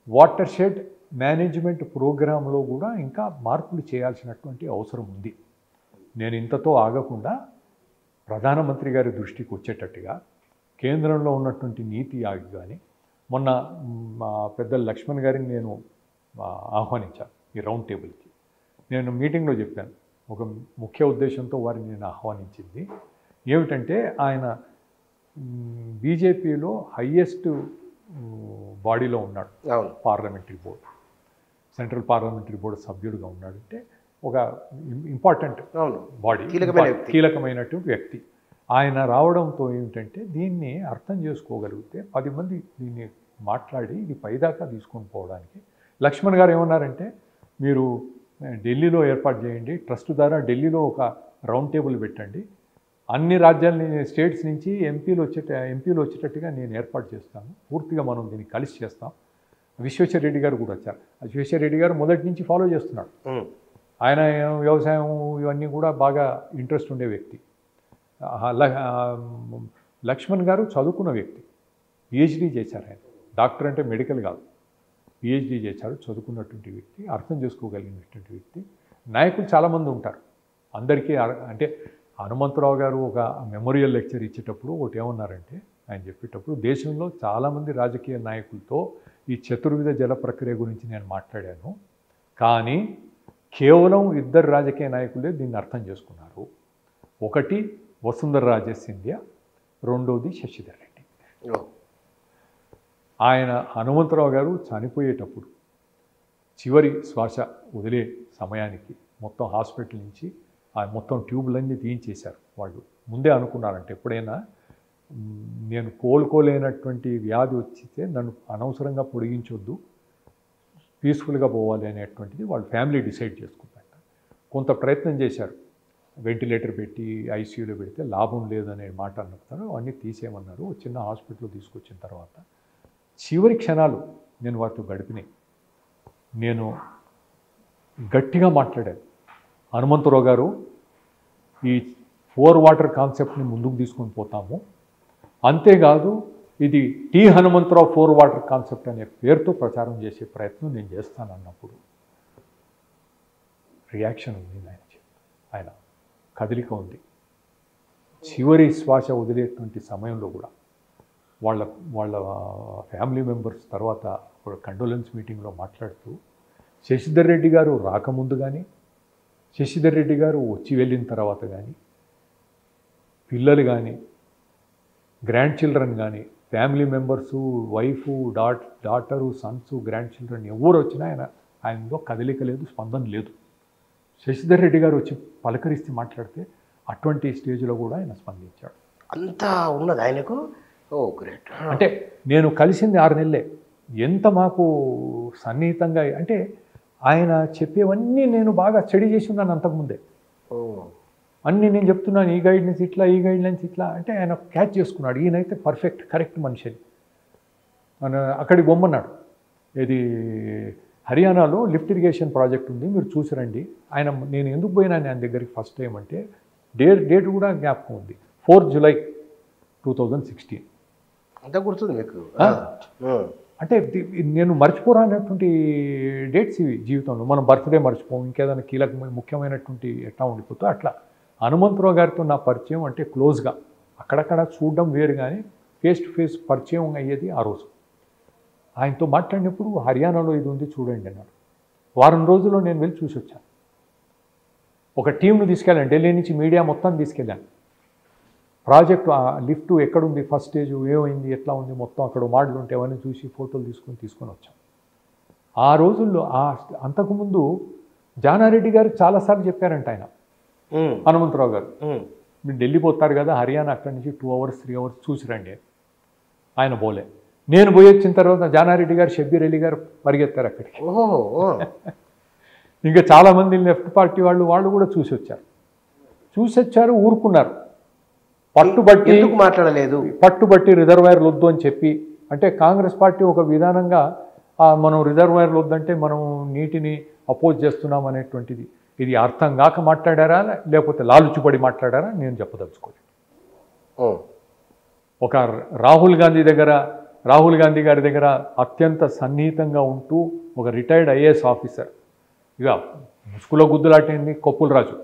వాటర్ షెడ్ మేనేజ్మెంట్ ప్రోగ్రాంలో కూడా ఇంకా మార్పులు చేయాల్సినటువంటి అవసరం ఉంది. నేను ఇంతతో ఆగకుండా ప్రధానమంత్రి గారి దృష్టికి వచ్చేటట్టుగా కేంద్రంలో ఉన్నటువంటి నీతి ఆయోగ్ కానీ, మొన్న మా పెద్దలు లక్ష్మణ్ గారిని నేను ఆహ్వానించాను ఈ రౌండ్ టేబుల్కి. నేను మీటింగ్లో చెప్పాను, ఒక ముఖ్య ఉద్దేశంతో వారిని నేను ఆహ్వానించింది ఏమిటంటే, ఆయన బీజేపీలో హయ్యెస్ట్ బాడీలో ఉన్నాడు, parliamentary board, central parliamentary board సభ్యుడిగా ఉన్నాడంటే ఒక ఇంపార్టెంట్ బాడీ, కీలకమైనటువంటి వ్యక్తి. ఆయన రావడంతో ఏమిటంటే, దీన్ని అర్థం చేసుకోగలిగితే 10 మంది దీన్ని మాట్లాడి ఇది పైదాకా తీసుకొని పోవడానికి. లక్ష్మణ్ గారు ఏమన్నారంటే, మీరు ఢిల్లీలో ఏర్పాటు చేయండి, ట్రస్ట్ ద్వారా ఢిల్లీలో ఒక రౌండ్ టేబుల్ పెట్టండి, అన్ని రాజ్యాల స్టేట్స్ నుంచి ఎంపీలు వచ్చేటట్టుగా నేను ఏర్పాటు చేస్తాను, పూర్తిగా మనం దీన్ని కలిసి చేస్తాం. విశ్వేశ్వర రెడ్డి గారు కూడా వచ్చారు. విశ్వేశ్వర రెడ్డి గారు మొదటి నుంచి ఫాలో చేస్తున్నాడు. ఆయన వ్యవసాయం ఇవన్నీ కూడా బాగా ఇంట్రెస్ట్ ఉండే వ్యక్తి. లక్ష్మణ్ గారు చదువుకున్న వ్యక్తి, పిహెచ్డీ చేశారు. ఆయన డాక్టర్ అంటే మెడికల్ కాదు, పిహెచ్డీ చేశారు, చదువుకున్నటువంటి వ్యక్తి, అర్థం చేసుకోగలిగినటువంటి వ్యక్తి. నాయకులు చాలామంది ఉంటారు అందరికీ. అంటే హనుమంతరావు గారు ఒక మెమోరియల్ లెక్చర్ ఇచ్చేటప్పుడు ఒకటి ఏమన్నారంటే, ఆయన చెప్పేటప్పుడు, దేశంలో చాలామంది రాజకీయ నాయకులతో ఈ చతుర్విధ జల ప్రక్రియ గురించి నేను మాట్లాడాను, కానీ కేవలం 2 రాజకీయ నాయకులే దీన్ని అర్థం చేసుకున్నారు. ఒకటి వసుంధర రాజే సింధియా, రెండోది శశిధర్ రెడ్డి. ఆయన హనుమంతరావు గారు చనిపోయేటప్పుడు చివరి శ్వాస వదిలే సమయానికి మొత్తం హాస్పిటల్ నుంచి ఆ మొత్తం ట్యూబ్లన్నీ తీయించేశారు. వాళ్ళు ముందే అనుకున్నారంటే, ఎప్పుడైనా నేను కోలుకోలేనటువంటి వ్యాధి వచ్చితే నన్ను అనవసరంగా పొడిగించొద్దు, పీస్ఫుల్గా పోవాలి అనేటువంటిది వాళ్ళ ఫ్యామిలీ డిసైడ్ చేసుకున్నట్ట. కొంత ప్రయత్నం చేశారు, వెంటిలేటర్ పెట్టి ఐసీయూలో పెడితే లాభం లేదనే మాట అన్నారు. అవన్నీ తీసేయమన్నారు. చిన్న హాస్పిటల్లో తీసుకొచ్చిన తర్వాత చివరి క్షణాలు నేను వారితో గడిపినాయి. నేను గట్టిగా మాట్లాడాను, హనుమంతరావు గారు, ఈ 4 వాటర్ కాన్సెప్ట్ని ముందుకు తీసుకొని పోతాము, అంతేకాదు ఇది టీ హనుమంతరావు 4 వాటర్ కాన్సెప్ట్ అనే పేరుతో ప్రచారం చేసే ప్రయత్నం నేను చేస్తాను అన్నప్పుడు రియాక్షన్ ఉంది. ఆయన కదలిక ఉంది. చివరి శ్వాస వదిలేటువంటి సమయంలో కూడా వాళ్ళ ఫ్యామిలీ మెంబర్స్ తర్వాత కండోలెన్స్ మీటింగ్లో మాట్లాడుతూ, శశిధర్ రెడ్డి గారు రాకముందు కానీ, శశిధర్ రెడ్డి గారు వచ్చి వెళ్ళిన తర్వాత కానీ, పిల్లలు కానీ, గ్రాండ్ చిల్డ్రన్ కానీ, family members, wife, daughter, Sons, grand children ఎవరు వచ్చినా ఆయనలో కదలిక లేదు, స్పందన లేదు. శశిధర్ రెడ్డి గారు వచ్చి పలకరిస్తే మాట్లాడితే అటువంటి స్టేజ్లో కూడా ఆయన స్పందించాడు. అంతా ఉన్నది ఆయనకు. ఓ గ్రేట్. అంటే నేను కలిసింది 6 నెలలే, ఎంత మాకు సన్నిహితంగా, అంటే ఆయన చెప్పేవన్నీ నేను బాగా స్టడీ చేసి ఉన్నాను అంతకుముందే. అన్నీ నేను చెప్తున్నాను, ఈ గైడ్లైన్స్ ఇట్లా, ఈ గైడ్లైన్స్ ఇట్లా, అంటే ఆయన క్యాచ్ చేసుకున్నాడు. ఈయనైతే పర్ఫెక్ట్ కరెక్ట్ మనిషి అని అక్కడికి బొమ్మన్నాడు. ఇది హర్యానాలో లిఫ్ట్ ఇరిగేషన్ ప్రాజెక్ట్ ఉంది, మీరు చూసిరండి. నేను ఎందుకు పోయినాను ఆయన దగ్గరికి ఫస్ట్ టైం అంటే, డేట్ కూడా జ్ఞాపకం ఉంది, 4 జూలై 2016. అంతా గుర్తుంది మీకు. అంటే నేను మర్చిపోరానటువంటి డేట్స్ ఇవి జీవితంలో. మనం బర్త్డే మర్చిపోం, ఇంకేదైనా కీలకమైన ముఖ్యమైనటువంటి ఎట్లా ఉండిపోతే అట్లా. హనుమంతరావు గారితో నా పరిచయం అంటే క్లోజ్గా అక్కడక్కడ చూడడం వేరు, కానీ ఫేస్ టు ఫేస్ పరిచయం అయ్యేది ఆ రోజు. ఆయనతో మాట్లాడినప్పుడు హర్యానాలో ఇది ఉంది చూడండి అన్నాడు. వారం రోజుల్లో నేను వెళ్ళి చూసి వచ్చాను. ఒక టీంను తీసుకెళ్ళాను, ఢిల్లీ నుంచి మీడియా మొత్తం తీసుకెళ్ళాను. ప్రాజెక్టు ఆ లిఫ్ట్ ఎక్కడుంది, ఫస్ట్ స్టేజ్ ఏమైంది, ఎట్లా ఉంది మొత్తం అక్కడ మాటలు ఉంటే అవన్నీ చూసి ఫోటోలు తీసుకొని వచ్చాం. ఆ రోజుల్లో అంతకుముందు జానారెడ్డి గారు చాలాసార్లు చెప్పారంట ఆయన, హనుమంతరావు గారు మీరు ఢిల్లీ పోతారు కదా, హర్యానా అక్కడి నుంచి 2 hours 3 hours చూసి రండి. ఆయన పోలే. నేను పోయి వచ్చిన తర్వాత జానారెడ్డి గారు, షబ్బీర్ అలీ గారు పరిగెత్తారు అక్కడికి. ఇంకా చాలామంది లెఫ్ట్ పార్టీ వాళ్ళు కూడా చూసి వచ్చారు, ఊరుకున్నారు. పట్టుబట్టి ఎందుకు మాట్లాడలేదు, పట్టుబట్టి రిజర్వాయర్లు వద్దు అని చెప్పి, అంటే కాంగ్రెస్ పార్టీ ఒక విధానంగా మనం రిజర్వాయర్లు వద్దంటే మనం నీటిని అపోజ్ చేస్తున్నాం అనేటువంటిది, ఇది అర్థం కాక మాట్లాడారా లేకపోతే లాలుచుపడి మాట్లాడారా నేను చెప్పదలుచుకోలేదు. ఒక రాహుల్ గాంధీ గారి దగ్గర అత్యంత సన్నిహితంగా ఉంటూ ఒక రిటైర్డ్ ఐఏఎస్ ఆఫీసర్, ఇక ముసుగులో గుద్దులాటైంది Koppula Raju,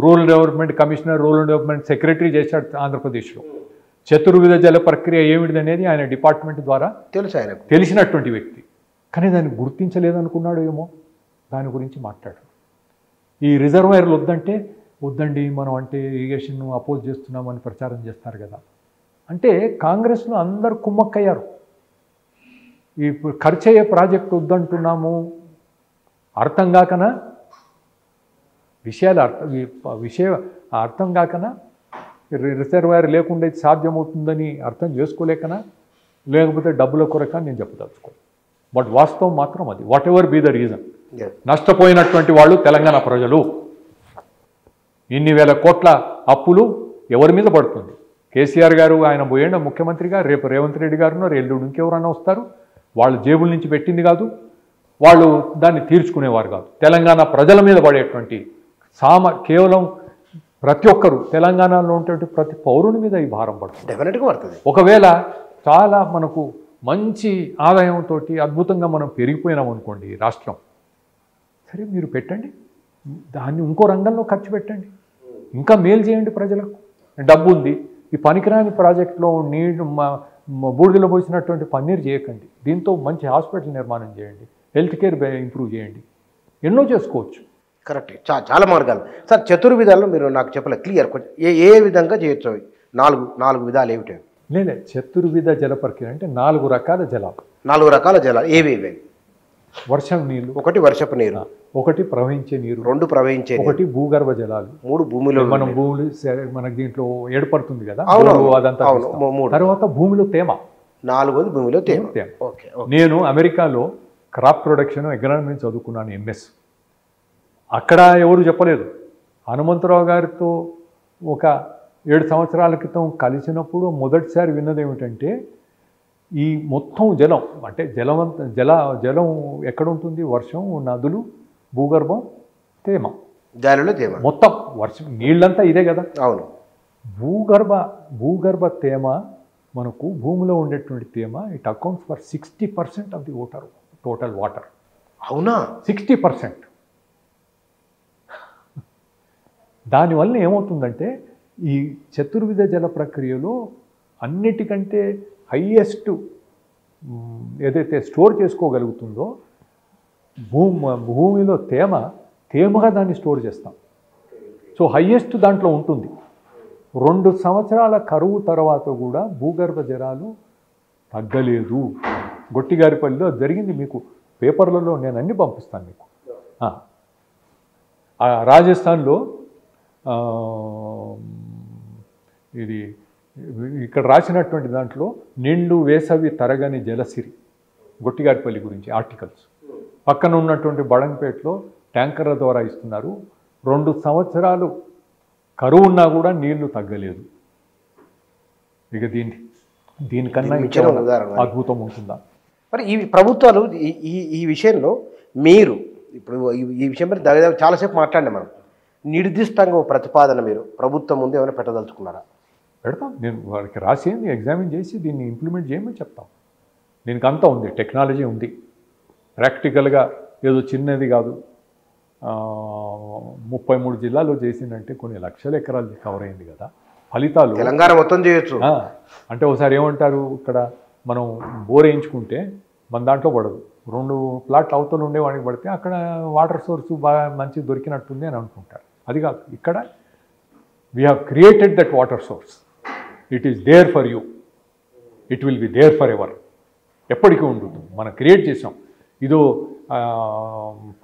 rural development commissioner, rural development secretary చేశాడు ఆంధ్రప్రదేశ్లో. చతుర్విధ జల ప్రక్రియ ఏమిటిది అనేది ఆయన డిపార్ట్మెంట్ ద్వారా తెలిసినటువంటి వ్యక్తి, కానీ దాన్ని గుర్తించలేదనుకున్నాడు ఏమో, దాని గురించి మాట్లాడాడు. ఈ రిజర్వాయర్లు వద్దండి మనం అంటే ఇరిగేషన్ అపోజ్ చేస్తున్నామని ప్రచారం చేస్తారు కదా, అంటే కాంగ్రెస్లో అందరు కుమ్మక్కయ్యారు. ఇప్పుడు ఖర్చు అయ్యే ప్రాజెక్టు వద్దంటున్నాము, అర్థం కాకనా అర్థం కాకనా, రిజర్వాయర్ లేకుండా ఇది సాధ్యమవుతుందని అర్థం చేసుకోలేకనా, లేకపోతే డబ్బుల కొరక నేను చెప్పదలుచుకోను. బట్ వాస్తవం మాత్రం అది, whatever be the reason. నష్టపోయినటువంటి వాళ్ళు తెలంగాణ ప్రజలు. ఇన్ని వేల కోట్ల అప్పులు ఎవరి మీద పడుతుంది? కేసీఆర్ గారు ఆయన పోయేండ ముఖ్యమంత్రిగా, రేపు రేవంత్ రెడ్డి గారునో ఎల్లుండి ఇంకెవరైనా వస్తారు, వాళ్ళ జేబుల నుంచి పెట్టింది కాదు, వాళ్ళు దాన్ని తీర్చుకునేవారు కాదు. తెలంగాణ ప్రజల మీద పడేటువంటి కేవలం ప్రతి ఒక్కరు తెలంగాణలో ఉన్నటువంటి ప్రతి పౌరుని మీద ఈ భారం పడుతుంది. డెఫినెట్గా పడుతుంది. ఒకవేళ చాలా మనకు మంచి ఆదాయంతో అద్భుతంగా మనం పెరిగిపోయినాం అనుకోండి రాష్ట్రం, సరే మీరు పెట్టండి, దాన్ని ఇంకో రంగంలో ఖర్చు పెట్టండి, ఇంకా మేలు చేయండి ప్రజలకు. డబ్బు ఉంది, ఈ పనికిరాని ప్రాజెక్టులో నీళ్ళు బూడిదలో పోసినటువంటి పన్నీరు చేయకండి, దీంతో మంచి హాస్పిటల్ నిర్మాణం చేయండి, హెల్త్ కేర్ ఇంప్రూవ్ చేయండి, ఎన్నో చేసుకోవచ్చు. కరెక్ట్, చాలా మార్గాలు. సార్ చతుర్విధాలు మీరు నాకు చెప్పలేదు క్లియర్, ఏ విధంగా చేయొచ్చు? నాలుగు విధాలు ఏమిటి? లేదే, చతుర్విధ జల ప్రక్రియ అంటే 4 రకాల జలాలు. 4 రకాల జలాలు ఏవేవి? వర్షం నీళ్ళు, 1 వర్షపు నీరు, 1 ప్రవహించే నీరు, 2 ప్రవహించే, 1 భూగర్భ జలాలు, 3 భూమిలో, మనం భూములు మనకి దీంట్లో ఏర్పడుతుంది కదా అదంతా. తర్వాత భూమిలో తేమ, 4 భూమిలో తేమ. నేను అమెరికాలో క్రాప్ ప్రొడక్షన్ ఎకనామీ చదువుకున్నాను, ఎంఎస్. అక్కడ ఎవరు చెప్పలేదు. హనుమంతరావు గారితో ఒక 7 సంవత్సరాల క్రితం కలిసినప్పుడు మొదటిసారి విన్నది ఏమిటంటే, ఈ మొత్తం జలం అంటే జలం ఎక్కడ ఉంటుంది? వర్షం, నదులు, భూగర్భం, తేమ, గాలిలో తేమ, మొత్తం వర్షం నీళ్ళంతా ఇదే కదా. అవును. భూగర్భ తేమ మనకు భూమిలో ఉండేటువంటి తేమ, it accounts for 60% of the total water. అవునా? 60%. దానివల్ల ఏమవుతుందంటే ఈ చతుర్విధ జల ప్రక్రియలో అన్నిటికంటే హైయెస్ట్ ఏదైతే స్టోర్ చేసుకోగలుగుతుందో భూమిలో తేమగా దాన్ని స్టోర్ చేస్తాం. సో హైయెస్ట్ దాంట్లో ఉంటుంది. 2 సంవత్సరాల కరువు తర్వాత కూడా భూగర్భ జలాలు తగ్గలేదు. గొట్టిగారిపల్లిలో జరిగింది, మీకు పేపర్లలో నేను అన్ని పంపిస్తాను మీకు. రాజస్థాన్లో ఇది ఇక్కడ రాసినటువంటి దాంట్లో నిండు వేసవి తరగని జలసిరి, గొట్టిగారిపల్లి గురించి ఆర్టికల్స్. పక్కన ఉన్నటువంటి బడంపేటలో ట్యాంకర్ల ద్వారా ఇస్తున్నారు. 2 సంవత్సరాలు కరువు ఉన్నా కూడా నీళ్లు తగ్గలేదు. ఇక దీనికన్నా అద్భుతం ఉంటుందా? మరి ఈ ప్రభుత్వాలు ఈ విషయంలో మీరు ఇప్పుడు ఈ విషయం మీద దాదాపు చాలాసేపు మాట్లాడినా మనం, నిర్దిష్టంగా ప్రతిపాదన మీరు ప్రభుత్వం ముందు ఏమైనా పెట్టదలుచుకున్నారా? పెడతాం. నేను వారికి రాసి ఎగ్జామిన్ చేసి దీన్ని ఇంప్లిమెంట్ చేయమని చెప్తాం. దీనికి అంతా ఉంది, టెక్నాలజీ ఉంది. ప్రాక్టికల్గా ఏదో చిన్నది కాదు, 33 జిల్లాల్లో చేసిందంటే కొన్ని లక్షల ఎకరాలు కవర్ అయింది కదా. ఫలితాలు తెలంగాణ మొత్తం చేయొచ్చు. అంటే ఒకసారి ఏమంటారు, ఇక్కడ మనం బోర్ వేయించుకుంటే మన దాంట్లో పడదు, 2 ప్లాట్లు అవతల ఉండేవాడికి పడితే అక్కడ వాటర్ సోర్స్ బాగా మంచి దొరికినట్టుంది అని అనుకుంటారు. అది కాదు, ఇక్కడ we have created that water source. It is there for you, it will be there for ever. ఎప్పటికీ ఉంటుంది, మనం క్రియేట్ చేసాం. ఇదో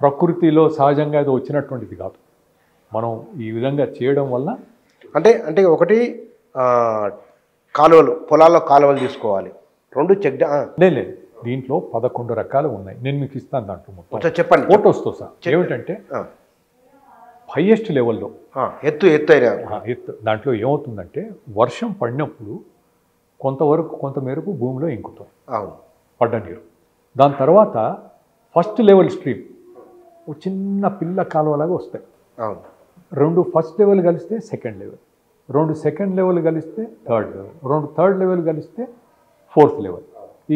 ప్రకృతిలో సహజంగా ఏదో వచ్చినటువంటిది కాదు, మనం ఈ విధంగా చేయడం వల్ల. అంటే ఒకటి కాలువలు, పొలాల్లో కాలువలు తీసుకోవాలి. 2 చెక్ లేదు, దీంట్లో 11 రకాలు ఉన్నాయి. నేను మీకు ఇస్తాను దాంట్లో మొత్తం చెప్పండి, ఫోటోస్తో సహా. ఏమిటంటే హైయెస్ట్ లెవెల్లో ఎత్తు దాంట్లో ఏమవుతుందంటే వర్షం పడినప్పుడు కొంత మేరకు భూమిలో ఇంకుతాం పడ్డ నీరు. దాని తర్వాత ఫస్ట్ లెవెల్ స్ట్రీమ్ చిన్న పిల్ల కాలువలాగా వస్తాయి. 2 ఫస్ట్ లెవెల్ కలిస్తే సెకండ్ లెవెల్, 2 సెకండ్ లెవెల్ కలిస్తే థర్డ్ లెవెల్, 2 థర్డ్ లెవెల్ కలిస్తే ఫోర్త్ లెవెల్.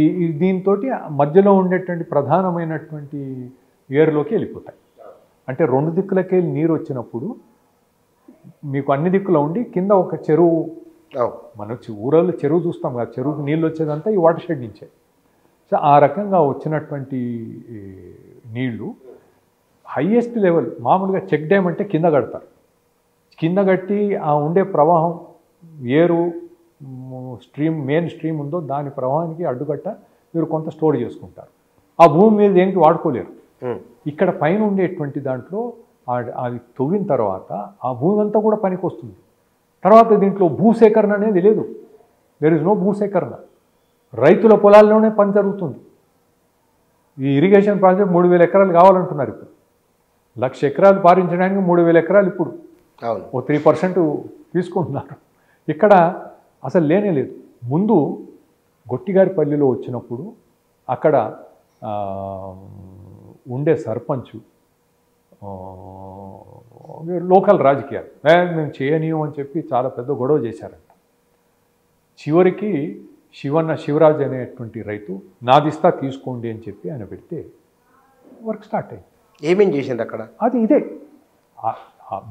ఈ దీంతో మధ్యలో ఉండేటువంటి ప్రధానమైనటువంటి ఏరులోకి వెళ్ళిపోతాయి. అంటే 2 దిక్కులకి నీరు వచ్చినప్పుడు మీకు అన్ని దిక్కులో ఉండి కింద ఒక చెరువు, మన ఊరల్లో చెరువు చూస్తాం కదా, చెరువుకి నీళ్ళు వచ్చేదంతా ఈ వాటర్ షెడ్ నుంచే. సో ఆ రకంగా వచ్చినటువంటి నీళ్లు హైయెస్ట్ లెవెల్. మామూలుగా చెక్ డ్యామ్ అంటే కింద కడతారు, కింద కట్టి ఆ ఉండే ప్రవాహం ఏరు స్ట్రీమ్ మెయిన్ స్ట్రీమ్ ఉందో దాని ప్రవాహానికి అడ్డుకట్ట మీరు కొంత స్టోర్ చేసుకుంటారు. ఆ భూమి మీద దేనికి వాడుకోలేరు. ఇక్కడ పైన ఉండేటువంటి దాంట్లో అది తవ్విన తర్వాత ఆ భూమి అంతా కూడా పనికి వస్తుంది. తర్వాత దీంట్లో భూసేకరణ అనేది లేదు, దెర్ ఇస్ నో భూసేకరణ. రైతుల పొలాల్లోనే పని జరుగుతుంది. ఈ ఇరిగేషన్ ప్రాజెక్ట్ 3000 ఎకరాలు కావాలంటున్నారు. ఇప్పుడు 1,00,000 ఎకరాలు పారించడానికి 3000 ఎకరాలు ఇప్పుడు ఓ 3% తీసుకుంటున్నారు. ఇక్కడ అసలు లేనే లేదు. ముందు గొట్టిగారిపల్లిలో వచ్చినప్పుడు అక్కడ ఉండే సర్పంచు లోకల్ రాజకీయాలు మేము చేయనీయం అని చెప్పి చాలా పెద్ద గొడవ చేశారంట. చివరికి శివరాజ్ అనేటువంటి రైతు నాదిస్తా తీసుకోండి అని చెప్పి ఆయన పెడితే వర్క్ స్టార్ట్ అయింది. ఏమేం చేసింది అక్కడ? అది ఇదే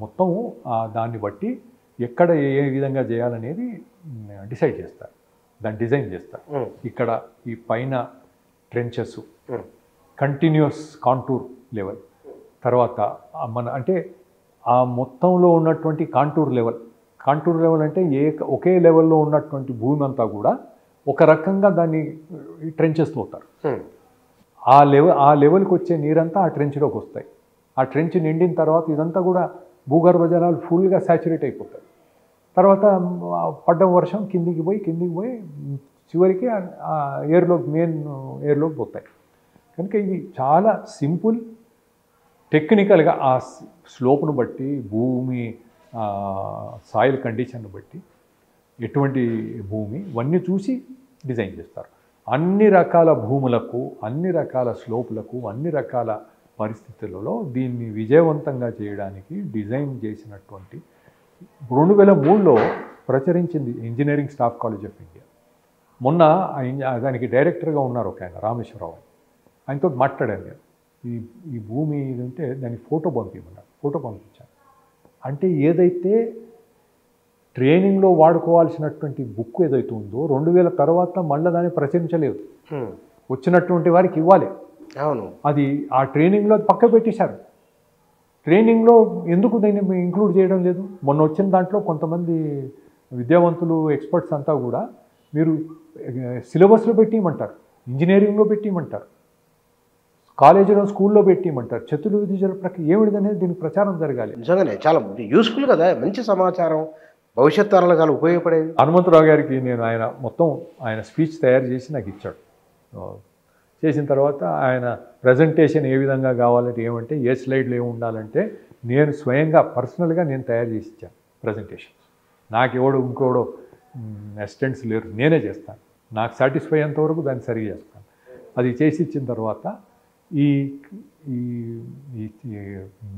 మొత్తం దాన్ని బట్టి ఎక్కడ ఏ విధంగా చేయాలనేది డిసైడ్ చేస్తారు, దాన్ని డిజైన్ చేస్తారు. ఇక్కడ ఈ పైన ట్రెంచెస్, కంటిన్యూస్ కాంటూర్ లెవెల్, తర్వాత అంటే ఆ మొత్తంలో ఉన్నటువంటి కాంటూర్ లెవెల్ అంటే ఒకే లెవెల్లో ఉన్నటువంటి భూమి అంతా కూడా ఒక రకంగా దాన్ని ట్రెంచెస్ తోతారు. ఆ లెవెల్కి వచ్చే నీరంతా ఆ ట్రెంచ్లోకి వస్తాయి. ఆ ట్రెంచ్ నిండిన తర్వాత ఇదంతా కూడా భూగర్భ జలాలు ఫుల్గా సాచురేట్ అయిపోతాయి. తర్వాత పడ్డ వర్షం కిందికి పోయి చివరికి మెయిన్ ఎయిర్లోకి పోతాయి. కనుక ఇది చాలా సింపుల్, టెక్నికల్గా ఆ స్లోప్ను బట్టి, భూమి సాయిల్ కండిషన్ను బట్టి, ఎటువంటి భూమి ఇవన్నీ చూసి డిజైన్ చేస్తారు. అన్ని రకాల భూములకు, అన్ని రకాల స్లోపులకు, అన్ని రకాల పరిస్థితులలో దీన్ని విజయవంతంగా చేయడానికి డిజైన్ చేసినటువంటి 2003లో ప్రచురించింది engineering staff college of India. మొన్న దానికి డైరెక్టర్గా ఉన్నారు ఒక ఆయన, రామేశ్వరరావు. ఆయనతో మాట్లాడాను నేను. ఈ భూమి ఇది ఉంటే దానికి ఫోటో పంపించమన్నారు. ఫోటో పంపించాను. అంటే ఏదైతే ట్రైనింగ్లో వాడుకోవాల్సినటువంటి బుక్ ఏదైతే ఉందో 2000 తర్వాత మళ్ళీ దాన్ని ప్రచురించలేదు. వచ్చినటువంటి వారికి ఇవ్వాలి. అవును, అది ఆ ట్రైనింగ్లో పక్క పెట్టేశారు. ట్రైనింగ్లో ఎందుకు దీన్ని ఇంక్లూడ్ చేయడం లేదు? మొన్న వచ్చిన దాంట్లో కొంతమంది విద్యావంతులు, ఎక్స్పర్ట్స్ అంతా కూడా మీరు సిలబస్లో పెట్టిమంటారు, ఇంజనీరింగ్లో పెట్టిమంటారు, కాలేజీలో, స్కూల్లో పెట్టిమంటారు. చతుర్విద్య ప్రక్రియ ఏమిటి అనేది దీనికి ప్రచారం జరగాలి. నిజంగానే చాలా యూస్ఫుల్ కదా, మంచి సమాచారం, భవిష్యత్ తరాలకు ఉపయోగపడేది. హనుమంతరావు గారికి నేను ఆయన స్పీచ్ తయారు చేసి నాకు ఇచ్చాడు. చేసిన తర్వాత ఆయన ప్రజెంటేషన్ ఏ విధంగా కావాలంటే ఏమంటే ఏ స్లైడ్లో ఏమి ఉండాలంటే నేను స్వయంగా పర్సనల్గా నేను తయారు చేసి ఇచ్చాను ప్రజెంటేషన్. నాకు ఇంకోడో అసిస్టెంట్స్ లేరు, నేనే చేస్తాను. నాకు సాటిస్ఫై అయ్యేంతవరకు దాన్ని సరిగా చేస్తాను. అది చేసి ఇచ్చిన తర్వాత ఈ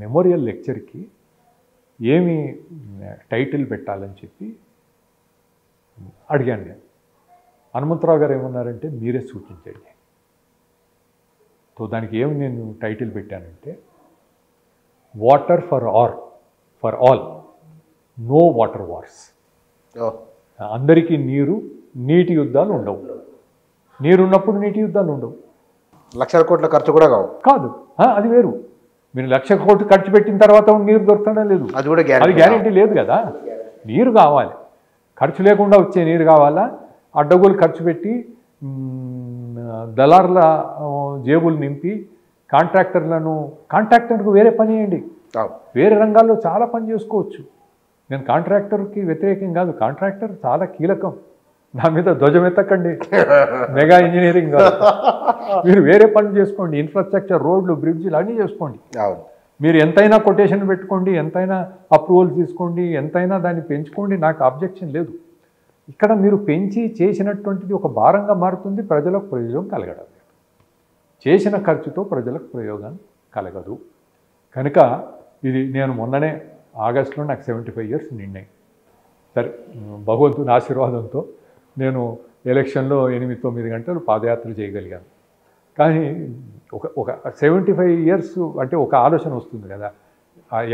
మెమోరియల్ లెక్చర్కి ఏమి టైటిల్ పెట్టాలని చెప్పి అడిగాను నేను. హనుమంతరావు గారు ఏమన్నారంటే మీరే సూచించండి. సో దానికి ఏమి నేను టైటిల్ పెట్టానంటే water for all no water wars. అందరికీ నీటి యుద్ధాలు ఉండవు. నీరున్నప్పుడు నీటి యుద్ధాలు ఉండవు. లక్షల కోట్ల ఖర్చు కూడా కాదు, అది వేరు. మీరు 1,00,000 కోట్లు ఖర్చు పెట్టిన తర్వాత నీరు దొరకడం లేదు, అది కూడా అది గ్యారెంటీ లేదు కదా. నీరు కావాలి, ఖర్చు లేకుండా వచ్చే నీరు కావాలా? అడ్డగోలు ఖర్చు పెట్టి దళారుల జేబులు నింపి కాంట్రాక్టర్కు వేరే పని చేయండి. వేరే రంగాల్లో చాలా పని చేసుకోవచ్చు. నేను కాంట్రాక్టర్కి వ్యతిరేకం కాదు, కాంట్రాక్టర్ చాలా కీలకం. నా మీద ధ్వజమెత్తకండి, మెగా ఇంజనీరింగ్ కాదు. మీరు వేరే పనులు చేసుకోండి, ఇన్ఫ్రాస్ట్రక్చర్, రోడ్లు, బ్రిడ్జిలు అన్నీ చేసుకోండి. మీరు ఎంతైనా కొటేషన్ పెట్టుకోండి, ఎంతైనా అప్రూవల్ తీసుకోండి, ఎంతైనా దాన్ని పెంచుకోండి, నాకు అబ్జెక్షన్ లేదు. ఇక్కడ మీరు పెంచి చేసినటువంటిది ఒక భారంగా మారుతుంది, ప్రజలకు ప్రయోజనం కలగడం లేదు. చేసిన ఖర్చుతో ప్రజలకు ప్రయోజనం కలగదు. కనుక ఇది నేను మొన్ననే ఆగస్టులో నాకు 75 years నిండాయి. సరే, భగవంతుని ఆశీర్వాదంతో నేను ఎలక్షన్లో 8-9 గంటలు పాదయాత్ర చేయగలిగాను. కానీ ఒక 75 years అంటే ఒక ఆలోచన వస్తుంది కదా,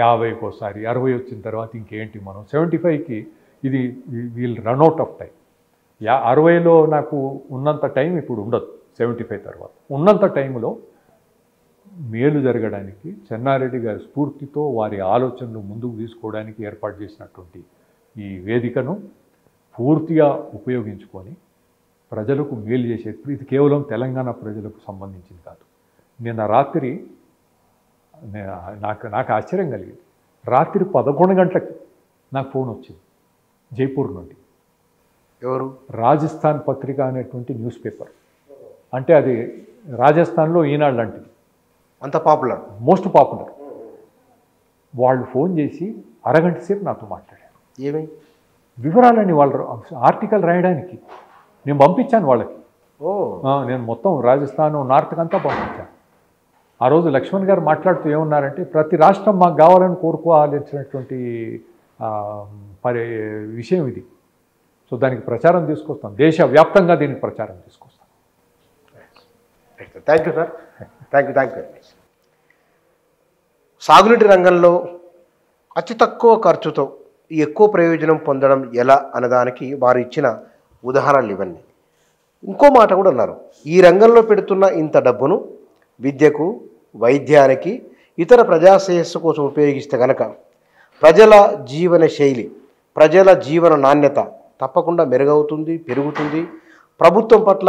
50కి ఒకసారి, 60 వచ్చిన తర్వాత ఇంకేంటి మనం 75కి ఇది we'll run out of time. 60లో నాకు ఉన్నంత టైం ఇప్పుడు ఉండదు, 75 తర్వాత ఉన్నంత టైంలో మేలు జరగడానికి చెన్నారెడ్డి గారి స్ఫూర్తితో వారి ఆలోచనలు ముందుకు తీసుకోవడానికి ఏర్పాటు చేసినటువంటి ఈ వేదికను పూర్తిగా ఉపయోగించుకొని ప్రజలకు మేలు చేసే, ఇది కేవలం తెలంగాణ ప్రజలకు సంబంధించింది కాదు. నిన్న రాత్రి నాకు ఆశ్చర్యం కలిగింది. రాత్రి 11 గంటలకి నాకు ఫోన్ వచ్చింది జైపూర్ నుండి. ఎవరు? రాజస్థాన్ పత్రిక అనేటువంటి న్యూస్ పేపర్. అంటే అది రాజస్థాన్లో ఈనాడు లాంటిది, అంత పాపులర్, మోస్ట్ పాపులర్. వాళ్ళు ఫోన్ చేసి అరగంట సేపు నాతో మాట్లాడారు. ఏమి వివరాలని వాళ్ళు ఆర్టికల్ రాయడానికి నేను పంపించాను వాళ్ళకి. నేను మొత్తం రాజస్థాన్ నార్త్కి అంతా పంపించాను. ఆ రోజు లక్ష్మణ్ గారు మాట్లాడుతూ ఏమన్నారంటే ప్రతి రాష్ట్రం మాకు కావాలని కోరుకోవాల్సినటువంటి విషయం ఇది. సో దానికి ప్రచారం తీసుకొస్తాం, దేశవ్యాప్తంగా దీనికి ప్రచారం తీసుకొస్తాం. Thank you sir, thank you. సాగునీటి రంగంలో అతి తక్కువ ఖర్చుతో ఎక్కువ ప్రయోజనం పొందడం ఎలా అన్నదానికి వారు ఇచ్చిన ఉదాహరణలు ఇవన్నీ. ఇంకో మాట కూడా అన్నారు, ఈ రంగంలో పెడుతున్న ఇంత డబ్బును విద్యకు, వైద్యానికి, ఇతర ప్రజాశ్రేయస్సు కోసం ఉపయోగిస్తే కనుక ప్రజల జీవన శైలి, ప్రజల జీవన నాణ్యత తప్పకుండా మెరుగవుతుంది, పెరుగుతుంది. ప్రభుత్వం పట్ల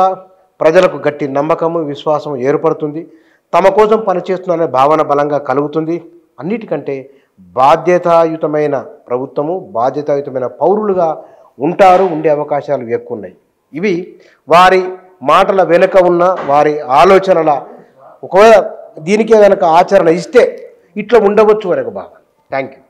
ప్రజలకు గట్టి నమ్మకము, విశ్వాసం ఏర్పడుతుంది. తమ కోసం పనిచేస్తున్న భావన బలంగా కలుగుతుంది. అన్నిటికంటే బాధ్యతాయుతమైన ప్రభుత్వము, బాధ్యతాయుతమైన పౌరులుగా ఉండే అవకాశాలు ఎక్కువ ఉన్నాయి. ఇవి వారి మాటల వెనుక ఉన్న వారి ఆలోచనల, ఒకవేళ దీనికే కనుక ఆచరణ ఇస్తే ఇట్లా ఉండవచ్చు అనే ఒక భావన. Thank you.